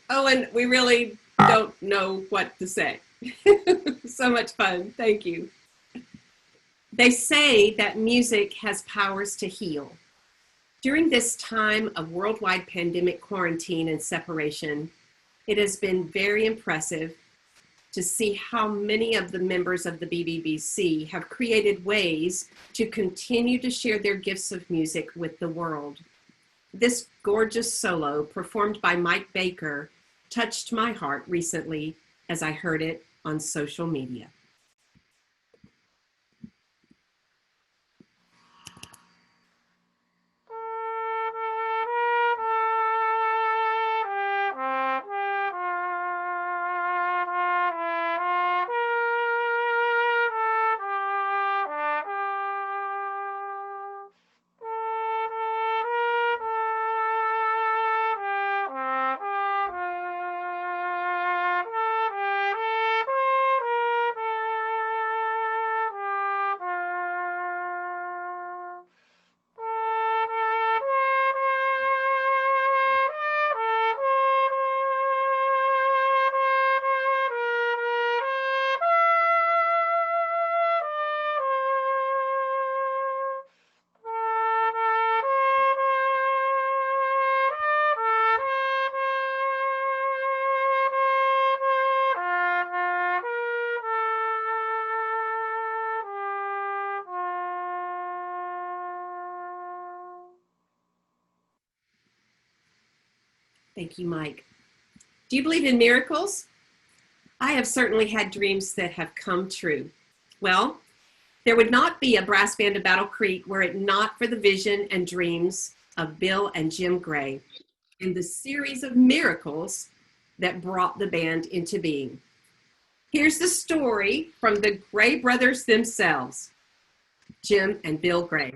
Oh, and we really don't know what to say. So much fun. Thank you. They say that music has powers to heal. During this time of worldwide pandemic quarantine and separation, it has been very impressive to see how many of the members of the BBBC have created ways to continue to share their gifts of music with the world. This gorgeous solo performed by Mike Baker touched my heart recently as I heard it on social media. Thank you, Mike. Do you believe in miracles? I have certainly had dreams that have come true. Well, there would not be a brass band of Battle Creek were it not for the vision and dreams of Bill and Jim Gray and the series of miracles that brought the band into being. Here's the story from the Gray brothers themselves, Jim and Bill Gray.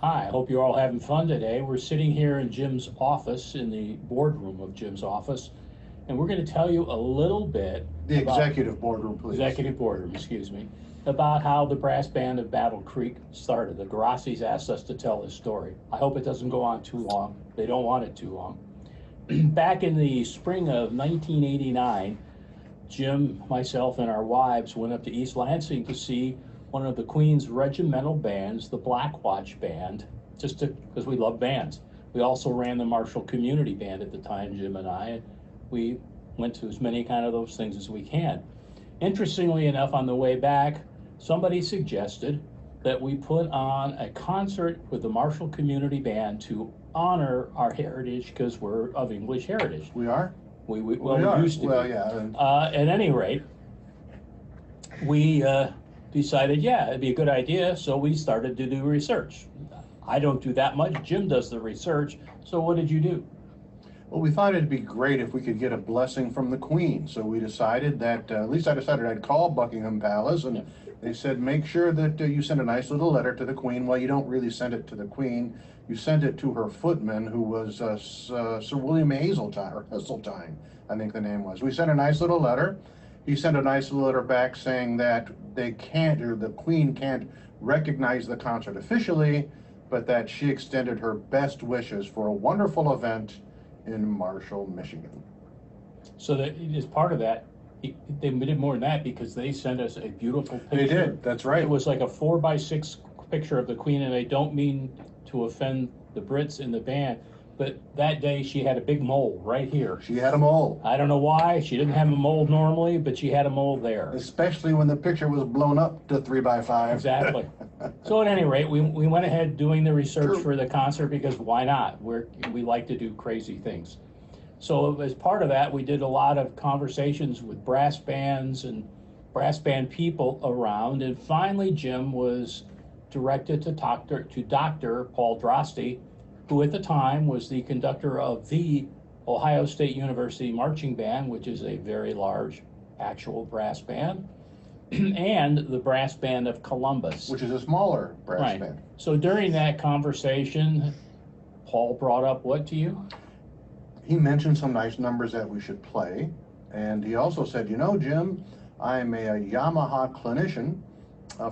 Hi, I hope you're all having fun today. We're sitting here in Jim's office, in the boardroom of Jim's office, and we're going to tell you a little bit The executive boardroom, please. Executive boardroom, excuse me, about how the brass band of Battle Creek started. The Garassis asked us to tell this story. I hope it doesn't go on too long. They don't want it too long. Back in the spring of 1989, Jim, myself, and our wives went up to East Lansing to see one of the Queen's regimental bands, the Black Watch Band, just because we love bands. We also ran the Marshall Community Band at the time, Jim and I, and we went to as many kind of those things as we can. Interestingly enough, on the way back, somebody suggested that we put on a concert with the Marshall Community Band to honor our heritage, because we're of English heritage. We are? We are. used to Well, be. yeah. At any rate, we decided, yeah, it'd be a good idea, so we started to do research. I don't do that much. Jim does the research. So what did you do? Well, we thought it'd be great if we could get a blessing from the Queen. So we decided that, at least I decided I'd call Buckingham Palace, and they said, make sure that you send a nice little letter to the Queen. Well, you don't really send it to the Queen. You send it to her footman, who was Sir William Heseltine, I think the name was. We sent a nice little letter. He sent a nice little letter back saying that they can't, or the Queen can't recognize the concert officially, but that she extended her best wishes for a wonderful event in Marshall, Michigan. So that as part of that, They did more than that because they sent us a beautiful picture. They did, that's right. It was like a 4x6 picture of the Queen, and I don't mean to offend the Brits in the band, but that day she had a big mole right here. She had a mole. I don't know why. She didn't have a mole normally, but she had a mole there. Especially when the picture was blown up to 3x5. Exactly. So at any rate, we went ahead doing the research for the concert because why not? We like to do crazy things. So as part of that, we did a lot of conversations with brass bands and brass band people around, and finally Jim was directed to Dr. Paul Drosty, who at the time was the conductor of the Ohio State University Marching Band, which is a very large actual brass band, and the Brass Band of Columbus, which is a smaller brass band. So during that conversation, Paul brought up what to you? He mentioned some nice numbers that we should play, and he also said, you know, Jim, I'm a Yamaha clinician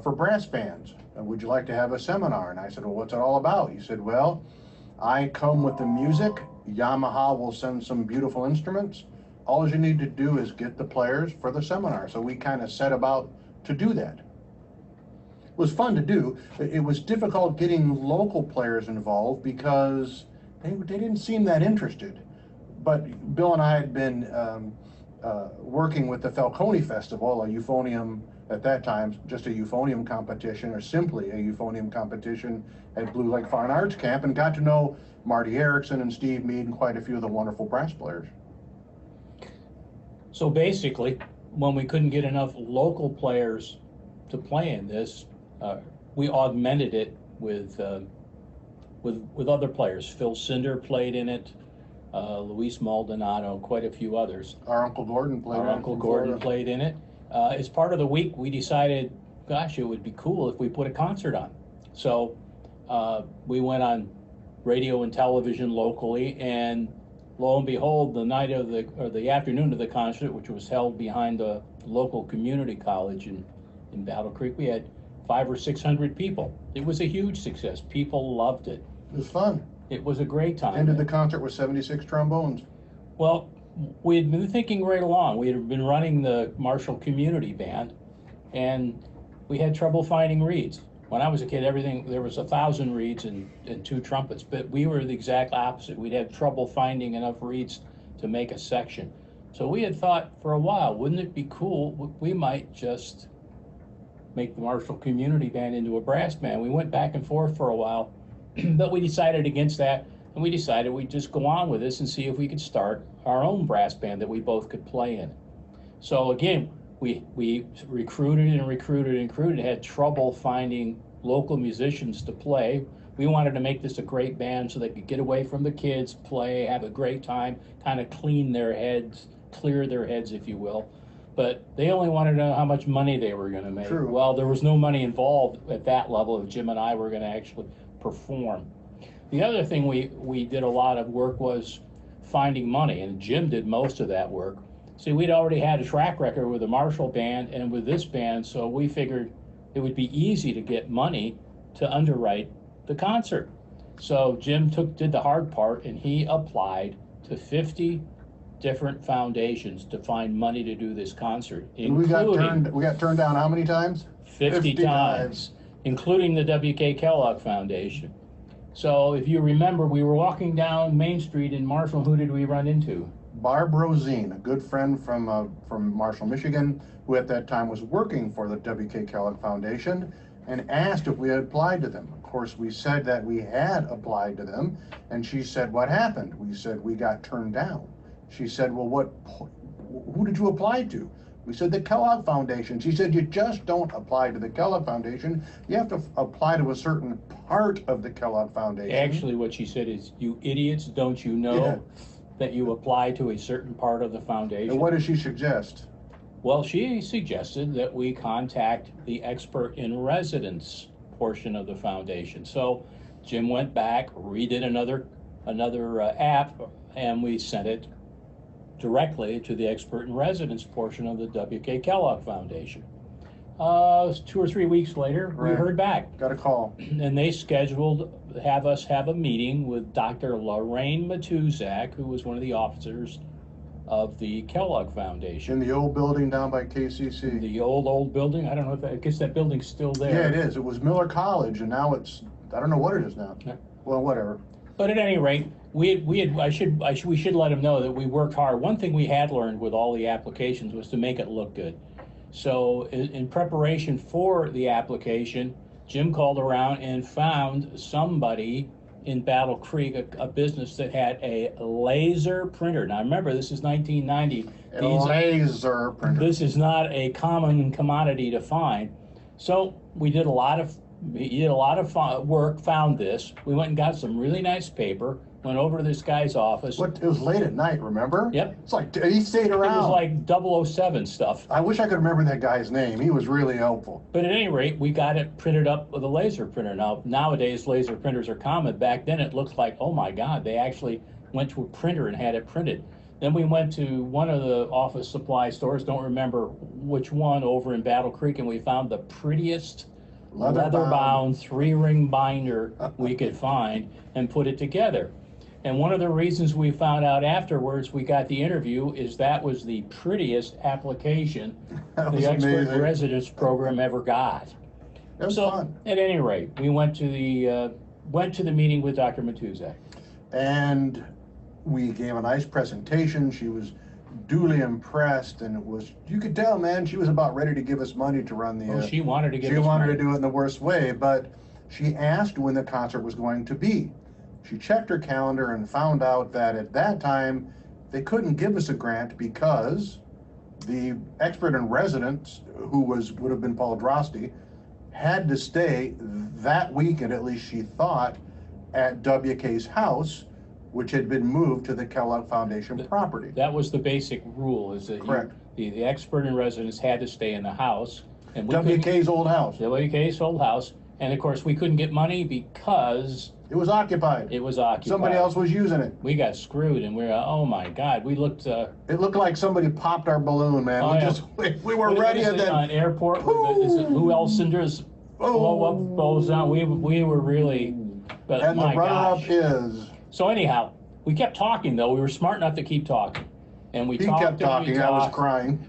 for brass bands. Would you like to have a seminar? And I said, well, what's it all about? He said, well, I come with the music. Yamaha will send some beautiful instruments. All you need to do is get the players for the seminar. So we kind of set about to do that. It was fun to do. It was difficult getting local players involved because they didn't seem that interested. But Bill and I had been working with the Falcone Festival, a euphonium at that time, just a euphonium competition, or simply a euphonium competition at Blue Lake Fine Arts Camp, and got to know Marty Erickson and Steve Mead and quite a few of the wonderful brass players. So basically, when we couldn't get enough local players to play in this, we augmented it with other players. Phil Sinder played in it, Luis Maldonado, quite a few others. Our Uncle Gordon played in it. As part of the week, we decided, gosh, it would be cool if we put a concert on. So we went on radio and television locally, and lo and behold, the night of the afternoon of the concert, which was held behind the local community college in Battle Creek, we had 500 or 600 people. It was a huge success. People loved it. It was fun. It was a great time. Ended the concert with 76 trombones. Well, we had been thinking right along. We had been running the Marshall Community Band, and we had trouble finding reeds. When I was a kid, there was 1,000 reeds and 2 trumpets, but we were the exact opposite. We'd have trouble finding enough reeds to make a section. So we had thought for a while, wouldn't it be cool? We might just make the Marshall Community Band into a brass band. We went back and forth for a while, but we decided against that, and we decided we'd just go on with this and see if we could start our own brass band that we both could play in. So again, we recruited and recruited and recruited, had trouble finding local musicians to play. We wanted to make this a great band so they could get away from the kids, play, have a great time, kind of clear their heads, if you will. But they only wanted to know how much money they were going to make. True. Well, there was no money involved at that level if Jim and I were going to actually perform. The other thing we did a lot of work was finding money, and Jim did most of that work. See, we'd already had a track record with the Marshall Band and with this band, so we figured it would be easy to get money to underwrite the concert. So Jim did the hard part, and he applied to 50 different foundations to find money to do this concert. And we got turned down how many times? 50 times, including the W.K. Kellogg Foundation. So if you remember, we were walking down Main Street in Marshall. Who did we run into? Barb Rosine, a good friend from Marshall, Michigan, who at that time was working for the W.K. Kellogg Foundation, and asked if we had applied to them. Of course, we said that we had applied to them, and she said, what happened? We said, we got turned down. She said, well, who did you apply to? We said, the Kellogg Foundation. She said, you just don't apply to the Kellogg Foundation. You have to apply to a certain part of the Kellogg Foundation. Actually, what she said is, you idiots, don't you know that you apply to a certain part of the foundation? And what did she suggest? Well, she suggested that we contact the expert in residence portion of the foundation. So Jim went back, redid another app, and we sent it directly to the expert in residence portion of the W.K. Kellogg Foundation. 2 or 3 weeks later, we heard back. Got a call. And they scheduled us have a meeting with Dr. Lorraine Matuzak, who was one of the officers of the Kellogg Foundation. In the old building down by KCC. The old building. I don't know if I guess that building's still there. Yeah, it is. It was Miller College, and now it's, I don't know what it is now. Yeah. Well, whatever. But at any rate, we should let them know that we worked hard. One thing we had learned with all the applications was to make it look good. So in preparation for the application, Jim called around and found somebody in Battle Creek, a business that had a laser printer. Now remember, this is 1990. A laser printer. This is not a common commodity to find. So we did a lot of work, found this. We went and got some really nice paper, went over to this guy's office. It was late at night, remember? Yep. It's like, he stayed around. It was like 007 stuff. I wish I could remember that guy's name. He was really helpful. But at any rate, we got it printed up with a laser printer. Now, nowadays, laser printers are common. Back then, it looked like, oh my God, they actually went to a printer and had it printed. Then we went to one of the office supply stores, don't remember which one, over in Battle Creek, and we found the prettiest leather-bound 3-ring binder we could find and put it together. And one of the reasons we found out afterwards we got the interview is that was the prettiest application the Expert in Residence program ever got. It was fun. At any rate, we went to the meeting with Dr. Matuzak. And we gave a nice presentation. She was duly impressed, and it was, you could tell, man, she was about ready to give us money to run the... she wanted to give us She wanted money. to do it in the worst way, but she asked when the concert was going to be. She checked her calendar and found out that at that time, they couldn't give us a grant because the expert in residence, who would have been Paul Drosty, had to stay that weekend, at least she thought, at WK's house, which had been moved to the Kellogg Foundation property. That was the basic rule, is that Correct. The expert in residence had to stay in the house. And WK's old house. WK's old house. And of course, we couldn't get money because... It was occupied. It was occupied. Somebody else was using it. We got screwed, and we were, oh my God, we looked... It looked like somebody popped our balloon, man. We were ready and then... On airport, is it Lou L. Cinder's blow up, blows down. We were really... But and my the runner-up gosh. is... So anyhow, we kept talking, though. We were smart enough to keep talking. And we He talked kept talking. I was crying.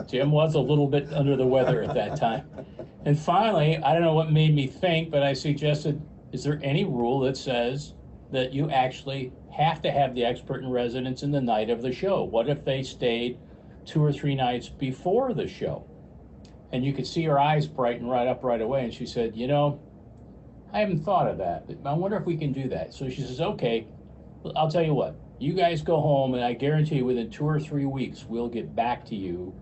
Jim was a little bit under the weather at that time. And finally, I don't know what made me think, but I suggested, is there any rule that says that you actually have to have the expert in residence in the night of the show? What if they stayed 2 or 3 nights before the show? And you could see her eyes brighten right up right away. And she said, you know, I haven't thought of that. I wonder if we can do that. So she says, okay, I'll tell you what. You guys go home, and I guarantee you within 2 or 3 weeks, we'll get back to you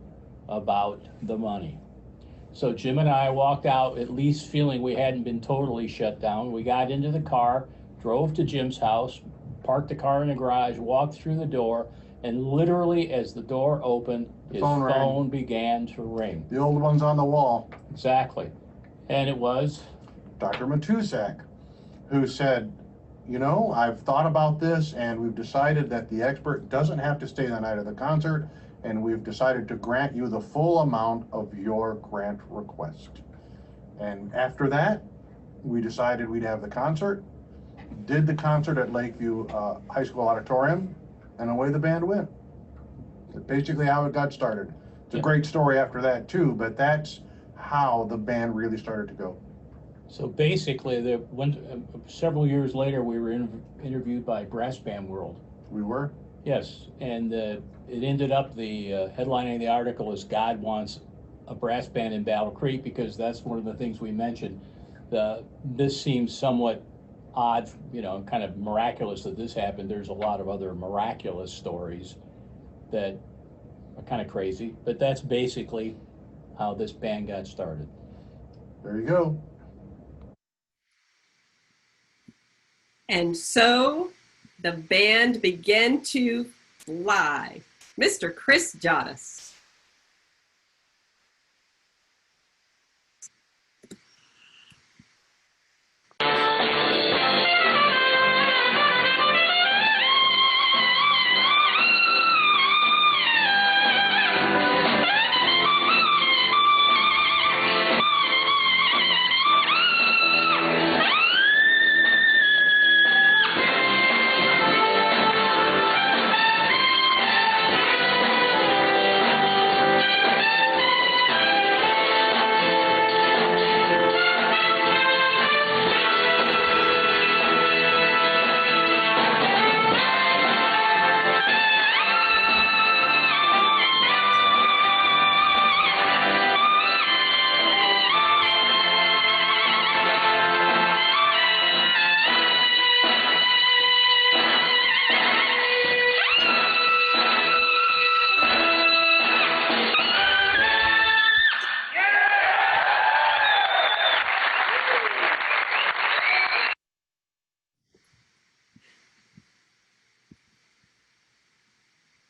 about the money. So Jim and I walked out at least feeling we hadn't been totally shut down. We got into the car, drove to Jim's house, parked the car in the garage, walked through the door, and literally as the door opened, his phone began to ring. The old one's on the wall. Exactly. And it was? Dr. Matuzak, who said, you know, I've thought about this, and we've decided that the expert doesn't have to stay the night of the concert, and we've decided to grant you the full amount of your grant request. And after that, we decided we'd have the concert, did the concert at Lakeview High School Auditorium, and away the band went. That's basically how it got started. It's a great story after that too, but that's how the band really started to go. So basically, several years later, we were interviewed by Brass Band World. We were? Yes, and it ended up, the headline of the article is God Wants a Brass Band in Battle Creek, because that's one of the things we mentioned. This seems somewhat odd, you know, kind of miraculous that this happened. There's a lot of other miraculous stories that are kind of crazy, but that's basically how this band got started. There you go. And so the band began to fly. Mr. Chris Jodis.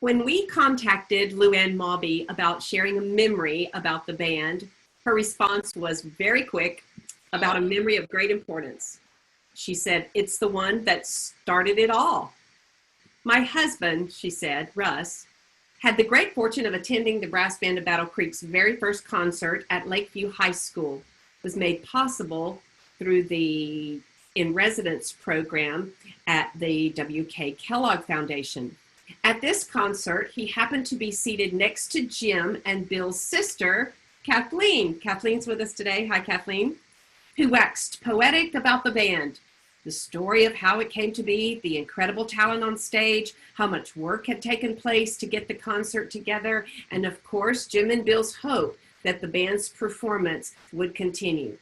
When we contacted Luann Mawby about sharing a memory about the band, her response was very quick, about a memory of great importance. She said, "It's the one that started it all." My husband, she said, Russ, had the great fortune of attending the brass band of Battle Creek's very first concert at Lakeview High School. It was made possible through the In Residence program at the W.K. Kellogg Foundation. At this concert, he happened to be seated next to Jim and Bill's sister, Kathleen. Kathleen's with us today. Hi, Kathleen. Who waxed poetic about the band, the story of how it came to be, the incredible talent on stage, how much work had taken place to get the concert together, and of course, Jim and Bill's hope that the band's performance would continue.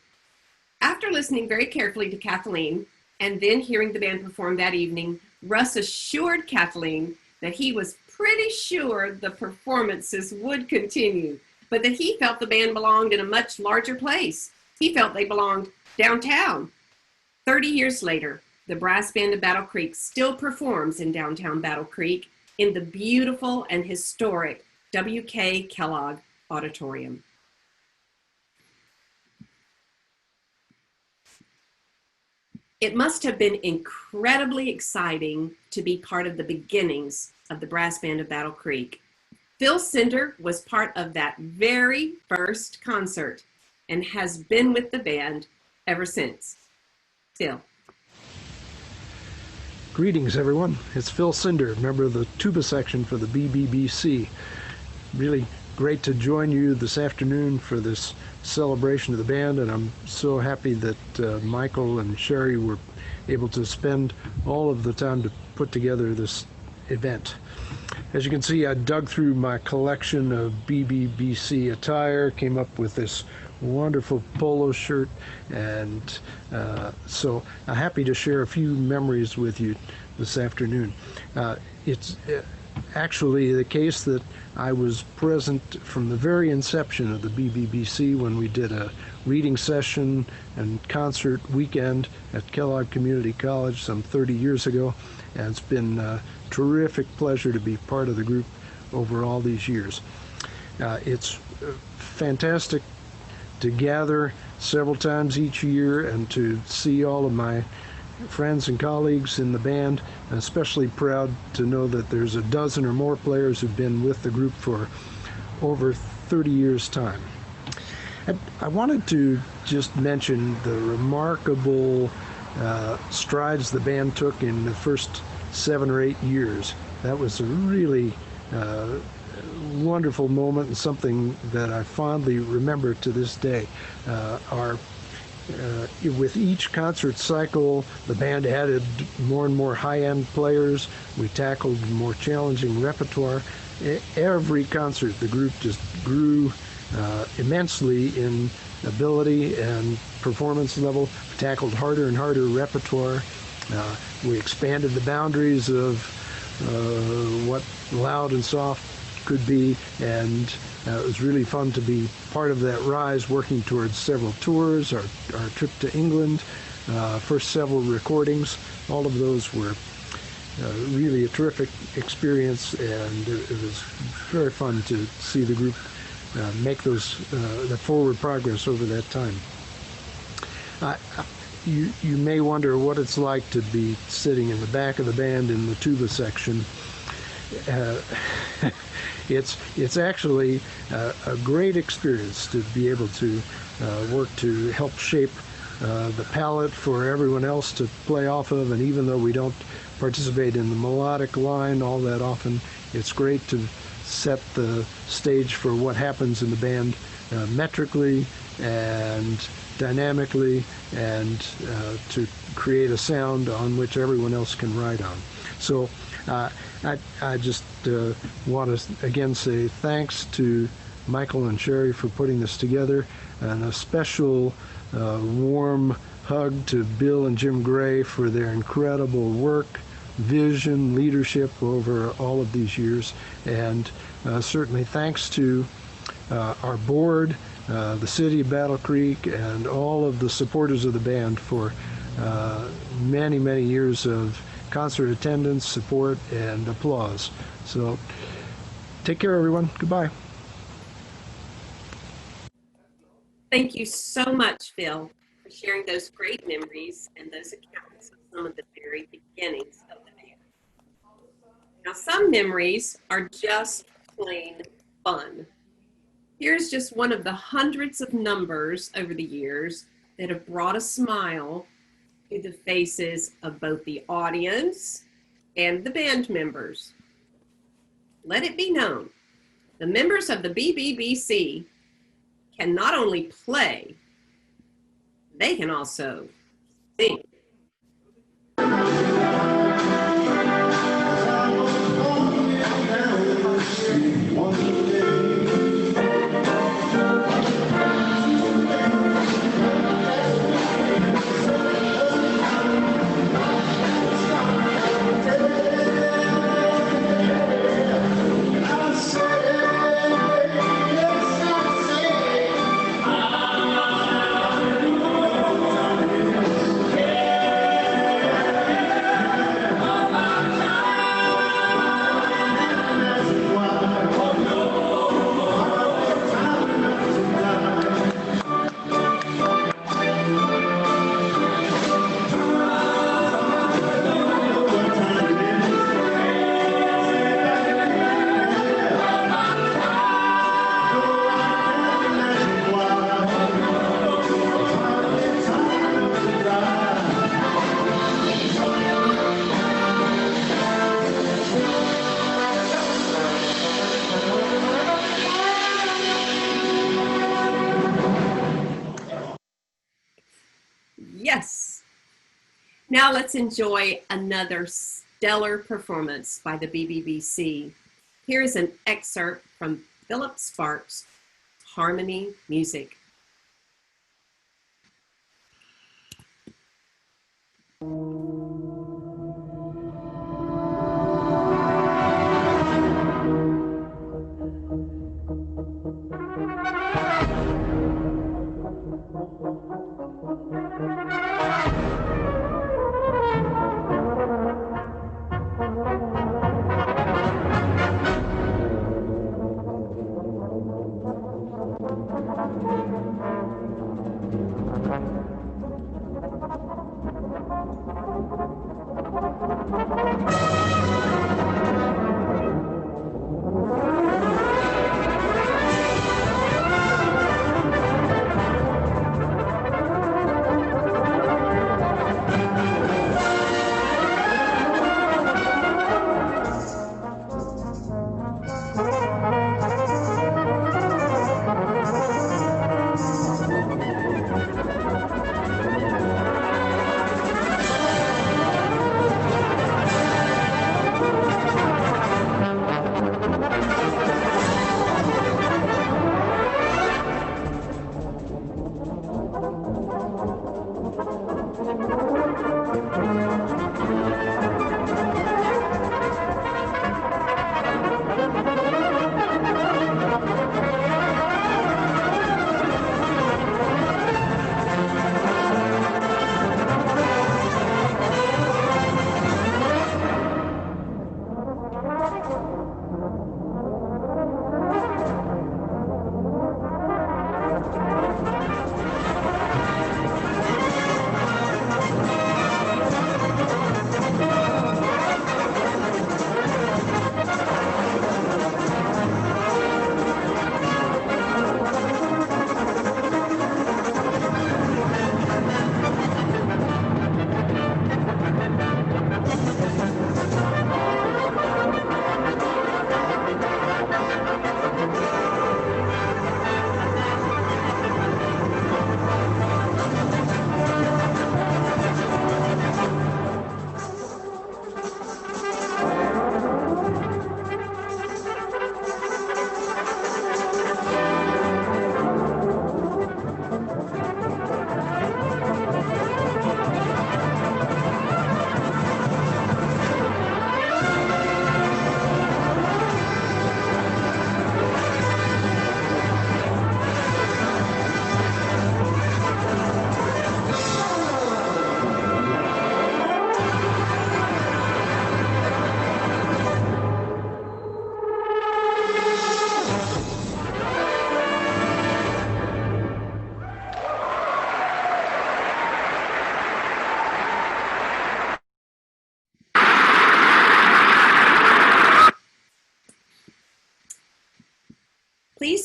After listening very carefully to Kathleen and then hearing the band perform that evening, Russ assured Kathleen that he was pretty sure the performances would continue, but that he felt the band belonged in a much larger place. He felt they belonged downtown. 30 years later, the brass band of Battle Creek still performs in downtown Battle Creek in the beautiful and historic W.K. Kellogg Auditorium. It must have been incredibly exciting to be part of the beginnings of the brass band of Battle Creek. Phil Sinder was part of that very first concert and has been with the band ever since. Phil. Greetings, everyone. It's Phil Sinder, member of the tuba section for the BBBC. Really great to join you this afternoon for this celebration of the band, and I'm so happy that Michael and Sherry were able to spend all of the time to put together this event. As you can see, I dug through my collection of BBBC attire, came up with this wonderful polo shirt, and so I'm happy to share a few memories with you this afternoon. It's actually the case that I was present from the very inception of the BBBC when we did a reading session and concert weekend at Kellogg Community College some 30 years ago, and it's been a terrific pleasure to be part of the group over all these years. It's fantastic to gather several times each year and to see all of my friends and colleagues in the band. I'm especially proud to know that there's a dozen or more players who've been with the group for over 30 years' time. I wanted to just mention the remarkable strides the band took in the first 7 or 8 years. That was a really wonderful moment and something that I fondly remember to this day. With each concert cycle, the band added more and more high-end players. We tackled more challenging repertoire. Every concert, the group just grew immensely in ability and performance level. We tackled harder and harder repertoire. We expanded the boundaries of what loud and soft could be, and it was really fun to be part of that rise, working towards several tours, our trip to England, first several recordings. All of those were really a terrific experience, and it was very fun to see the group make those the forward progress over that time. You may wonder what it's like to be sitting in the back of the band in the tuba section. It's actually a great experience to be able to work to help shape the palette for everyone else to play off of, and even though we don't participate in the melodic line all that often, it's great to set the stage for what happens in the band metrically and dynamically, and to create a sound on which everyone else can ride on. So I just want to again say thanks to Michael and Sherry for putting this together, and a special warm hug to Bill and Jim Gray for their incredible work, vision, leadership over all of these years, and certainly thanks to our board, the city of Battle Creek, and all of the supporters of the band for many, many years of concert attendance, support, and applause. So Take care, everyone. Goodbye. Thank you so much, Phil, for sharing those great memories and those accounts of some of the very beginnings of the band. Now, some memories are just plain fun. Here's just one of the hundreds of numbers over the years that have brought a smile to the faces of both the audience and the band members. Let it be known, the members of the BBBC can not only play, they can also sing. Yes. Now let's enjoy another stellar performance by the BBBC. Here is an excerpt from Philip Sparks' Harmony Music.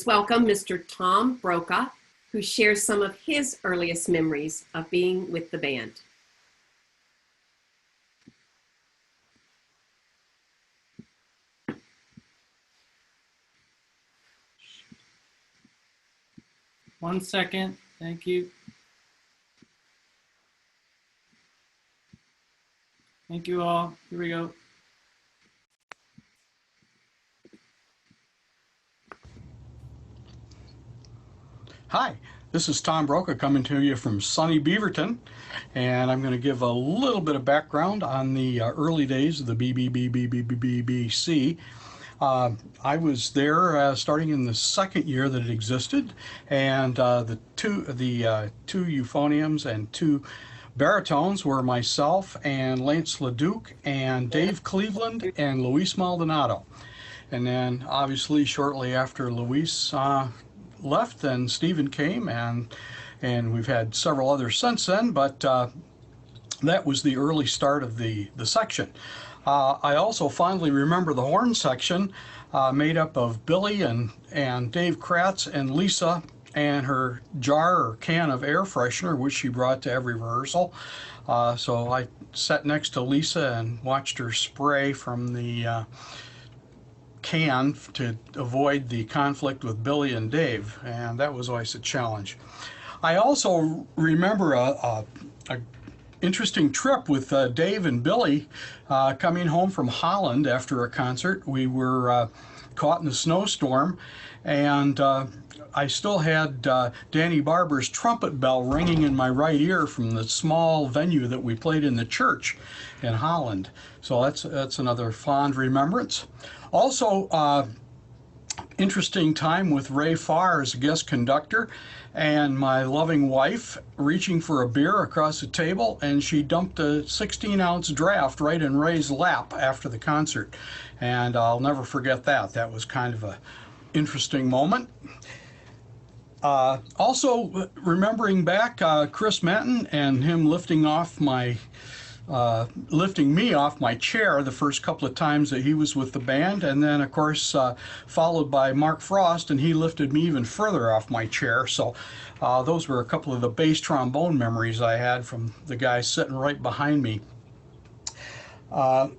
Please welcome Mr. Tom Brokaw, who shares some of his earliest memories of being with the band. One second. Thank you. Thank you all. Here we go. Hi, this is Tom Brokaw coming to you from sunny Beaverton, and I'm going to give a little bit of background on the early days of the BBBC. I was there starting in the second year that it existed, and the two euphoniums and two baritones were myself and Lance LeDuc and Dave Cleveland and Luis Maldonado. And then obviously shortly after Luis left, then Stephen came, and we've had several others since then, but that was the early start of the section. I also fondly remember the horn section made up of Billy and Dave Kratz and Lisa and her jar or can of air freshener, which she brought to every rehearsal. So I sat next to Lisa and watched her spray from the can to avoid the conflict with Billy and Dave, and that was always a challenge. I also remember a interesting trip with Dave and Billy coming home from Holland after a concert. We were caught in a snowstorm, and I still had Danny Barber's trumpet bell ringing in my right ear from the small venue that we played in the church in Holland. So that's another fond remembrance. Also, interesting time with Ray Farr as a guest conductor, and my loving wife reaching for a beer across the table, and she dumped a 16-ounce draft right in Ray's lap after the concert. And I'll never forget that. That was kind of a interesting moment. Also, remembering back Chris Menton and him lifting me off my chair the first couple of times that he was with the band, and then of course followed by Mark Frost, and he lifted me even further off my chair. So those were a couple of the bass trombone memories I had from the guy sitting right behind me. I'd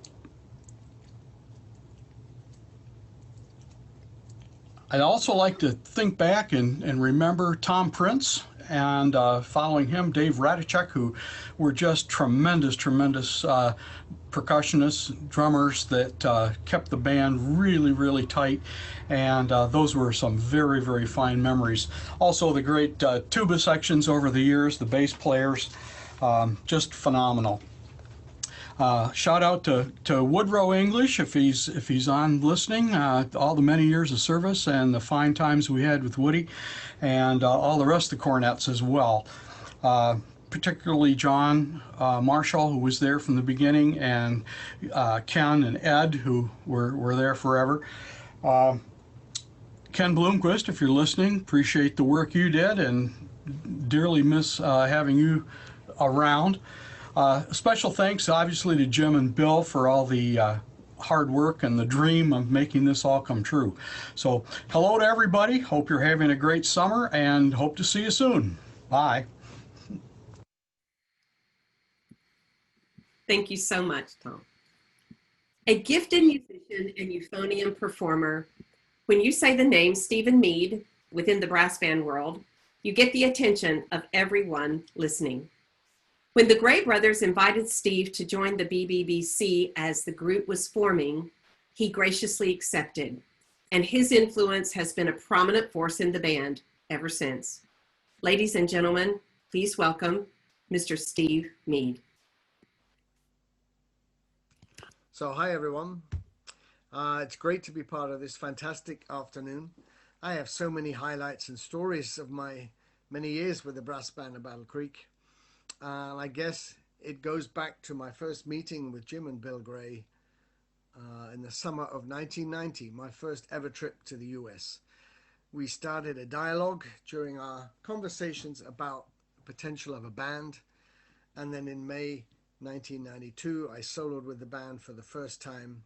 also like to think back and remember Tom Prince, and following him, Dave Radicek, who were just tremendous percussionists, drummers that kept the band really tight, and those were some very fine memories. Also the great tuba sections over the years, the bass players, just phenomenal. Shout out to Woodrow English if he's on listening, all the many years of service and the fine times we had with Woody, and all the rest of the cornets as well. Particularly John Marshall, who was there from the beginning, and Ken and Ed, who were there forever. Ken Bloomquist, if you're listening, appreciate the work you did and dearly miss having you around. Special thanks, obviously, to Jim and Bill for all the hard work and the dream of making this all come true. So, hello to everybody. Hope you're having a great summer, and hope to see you soon. Bye. Thank you so much, Tom. A gifted musician and euphonium performer, when you say the name Stephen Mead within the brass band world, you get the attention of everyone listening. When the Gray brothers invited Steve to join the BBBC as the group was forming, he graciously accepted, and his influence has been a prominent force in the band ever since. Ladies and gentlemen, please welcome Mr. Steve Mead. So hi everyone. It's great to be part of this fantastic afternoon. I have so many highlights and stories of my many years with the brass band of Battle Creek. I guess it goes back to my first meeting with Jim and Bill Gray in the summer of 1990, my first ever trip to the US. We started a dialogue during our conversations about the potential of a band, and then in May 1992 I soloed with the band for the first time,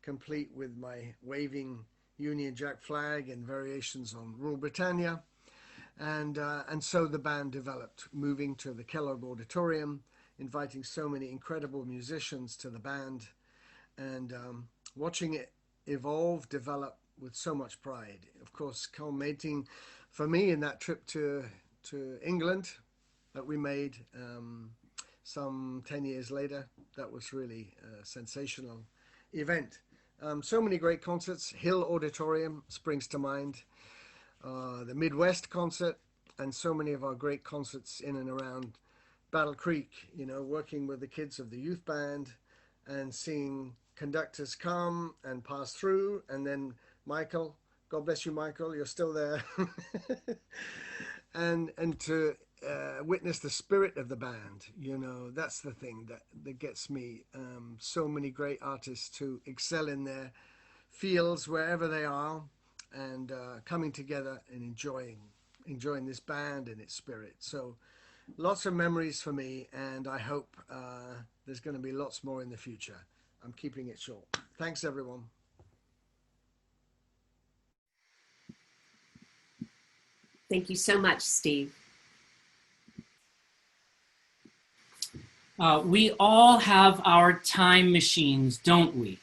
complete with my waving Union Jack flag and variations on Rule Britannia. And so the band developed, moving to the Kellogg Auditorium, inviting so many incredible musicians to the band, and watching it evolve, develop with so much pride. Of course, culminating for me in that trip to England that we made some 10 years later. That was really a sensational event. So many great concerts. Hill Auditorium springs to mind. The Midwest concert, and so many of our great concerts in and around Battle Creek, you know, working with the kids of the youth band and seeing conductors come and pass through. And then Michael, God bless you, Michael, you're still there. and to witness the spirit of the band, you know, that's the thing that gets me. So many great artists who excel in their fields wherever they are, and coming together and enjoying this band and its spirit. So lots of memories for me, and I hope there's going to be lots more in the future. I'm keeping it short. Thanks, everyone. Thank you so much, Steve. We all have our time machines, don't we?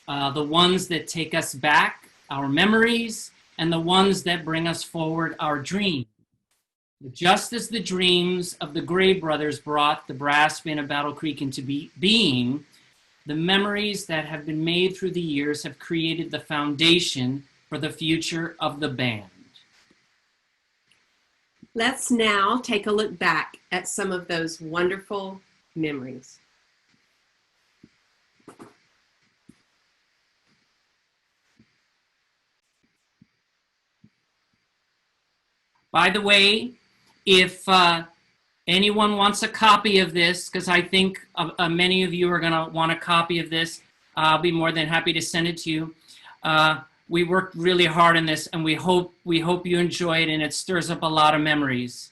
The ones that take us back, our memories, and the ones that bring us forward, our dreams. Just as the dreams of the Gray brothers brought the brass band of Battle Creek into being, the memories that have been made through the years have created the foundation for the future of the band. Let's now take a look back at some of those wonderful memories. By the way, if anyone wants a copy of this, because I think many of you are going to want a copy of this, I'll be more than happy to send it to you. We worked really hard on this, and we hope you enjoy it, and it stirs up a lot of memories.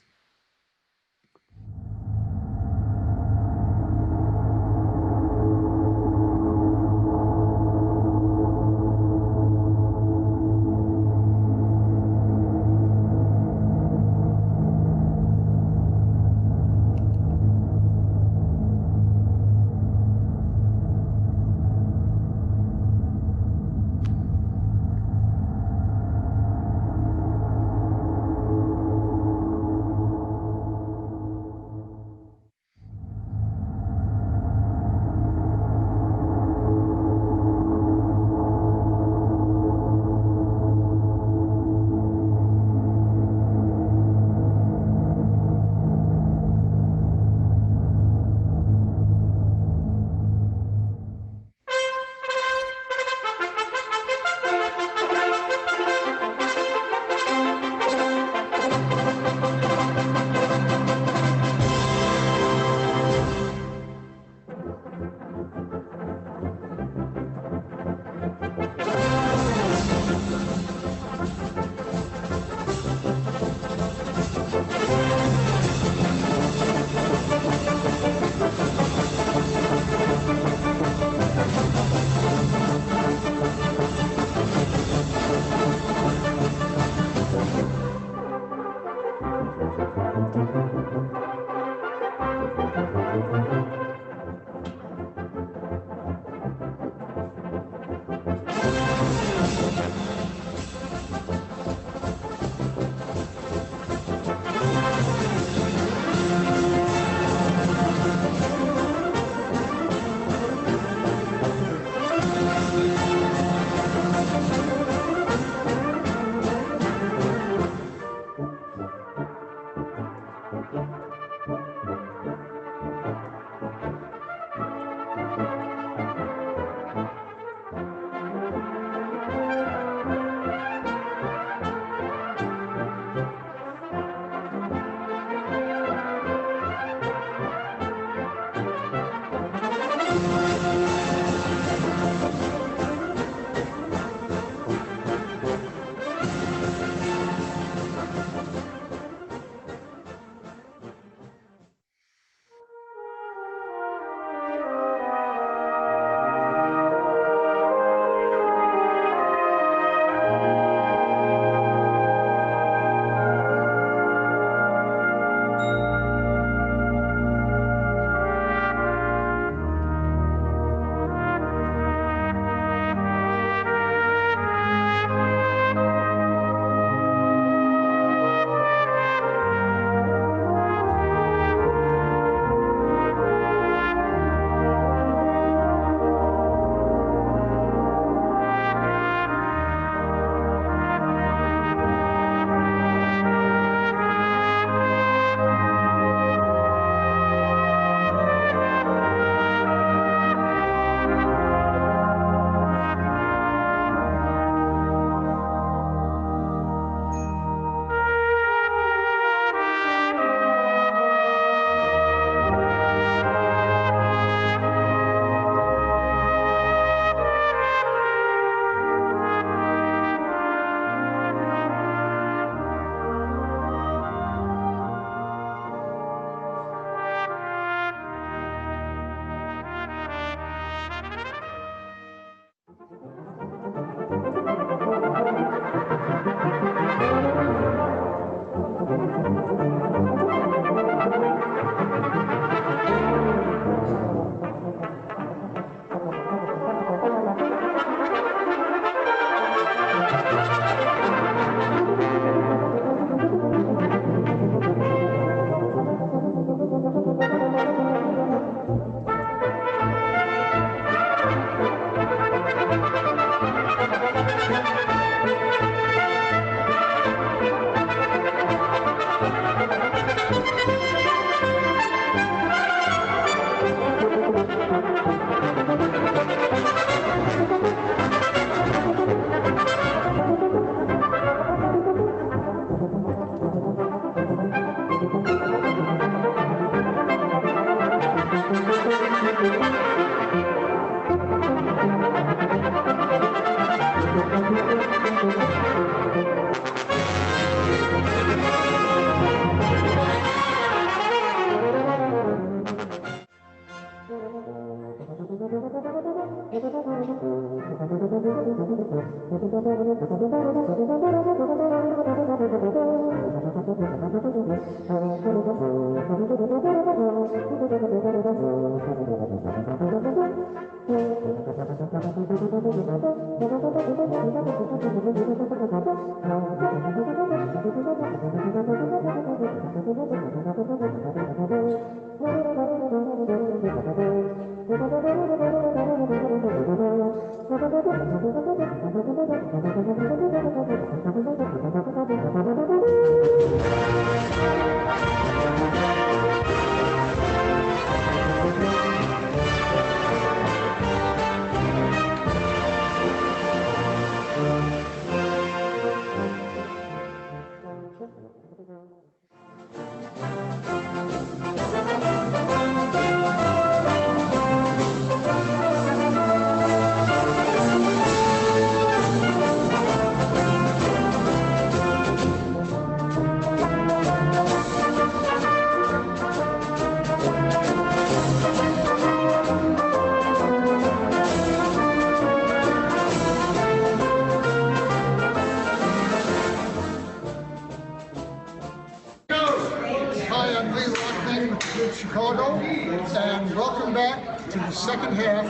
Chicago, and welcome back to the second half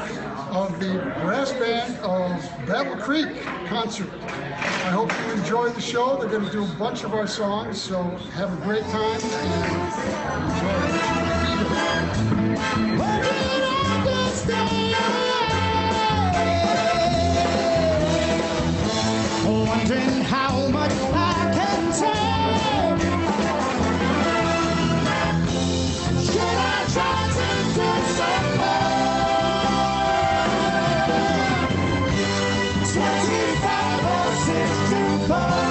of the brass band of Battle Creek concert. I hope you enjoyed the show. They're going to do a bunch of our songs, so have a great time and enjoy. Wondering how much I can take. Should I try to do some more? 25 or 64.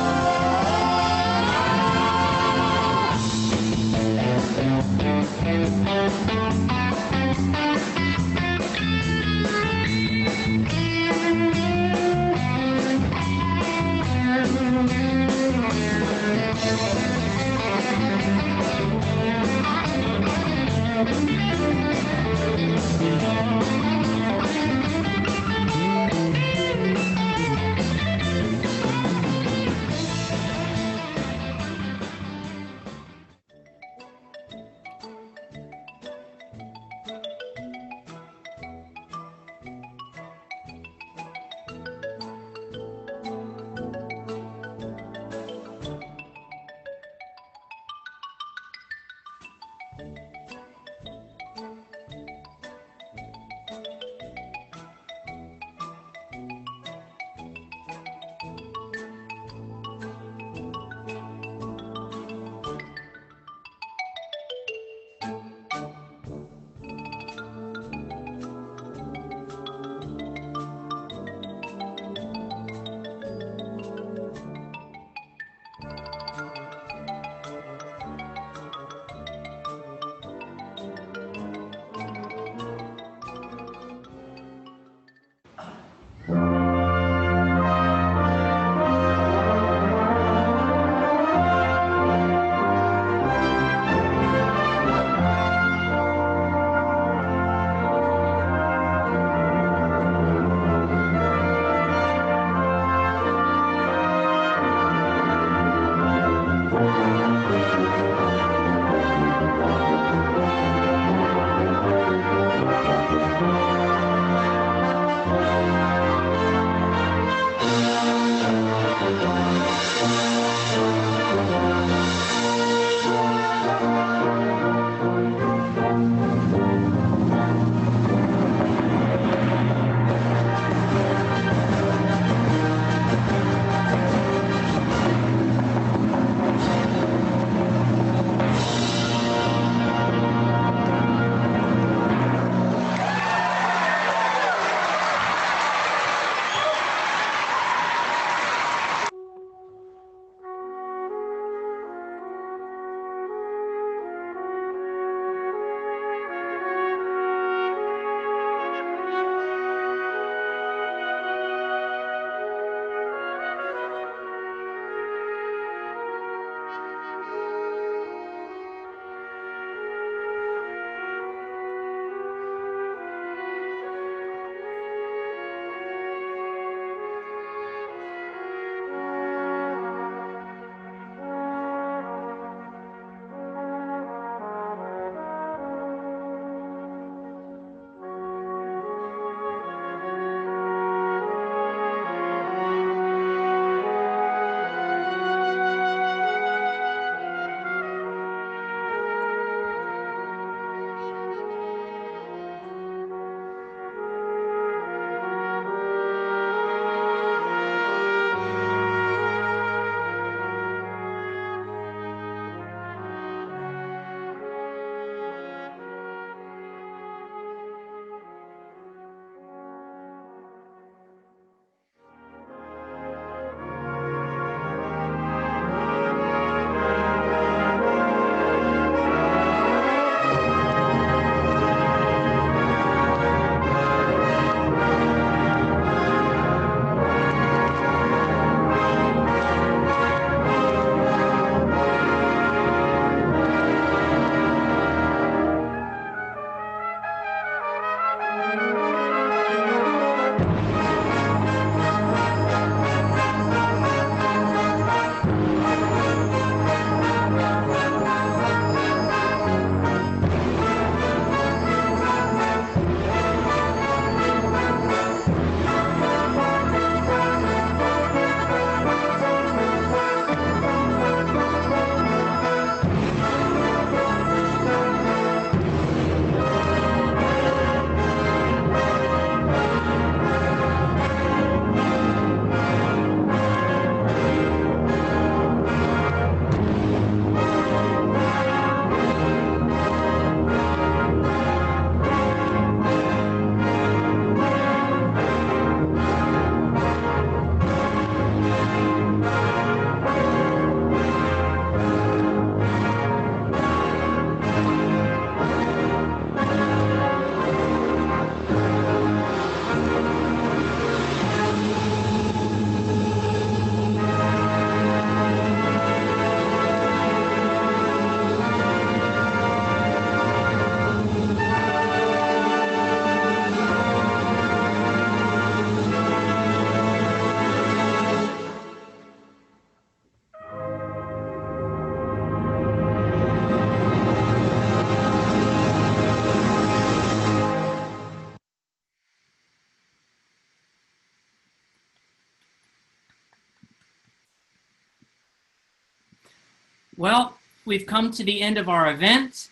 Well, we've come to the end of our event.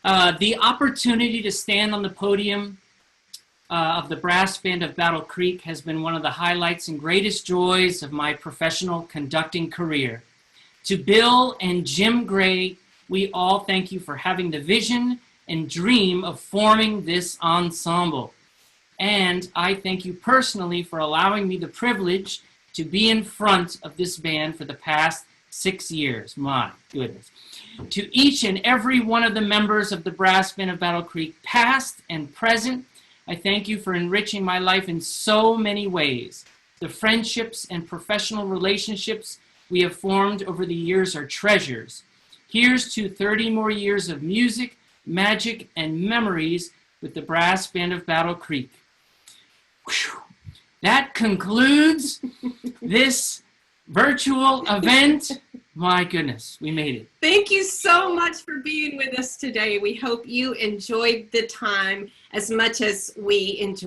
The opportunity to stand on the podium of the brass band of Battle Creek has been one of the highlights and greatest joys of my professional conducting career. To Bill and Jim Gray, we all thank you for having the vision and dream of forming this ensemble. And I thank you personally for allowing me the privilege to be in front of this band for the past 6 years. My goodness. To each and every one of the members of the brass band of Battle Creek, past and present, I thank you for enriching my life in so many ways. The friendships and professional relationships we have formed over the years are treasures. Here's to 30 more years of music, magic, and memories with the brass band of Battle Creek. Whew. That concludes this virtual event. My goodness, we made it. Thank you so much for being with us today. We hope you enjoyed the time as much as we enjoyed.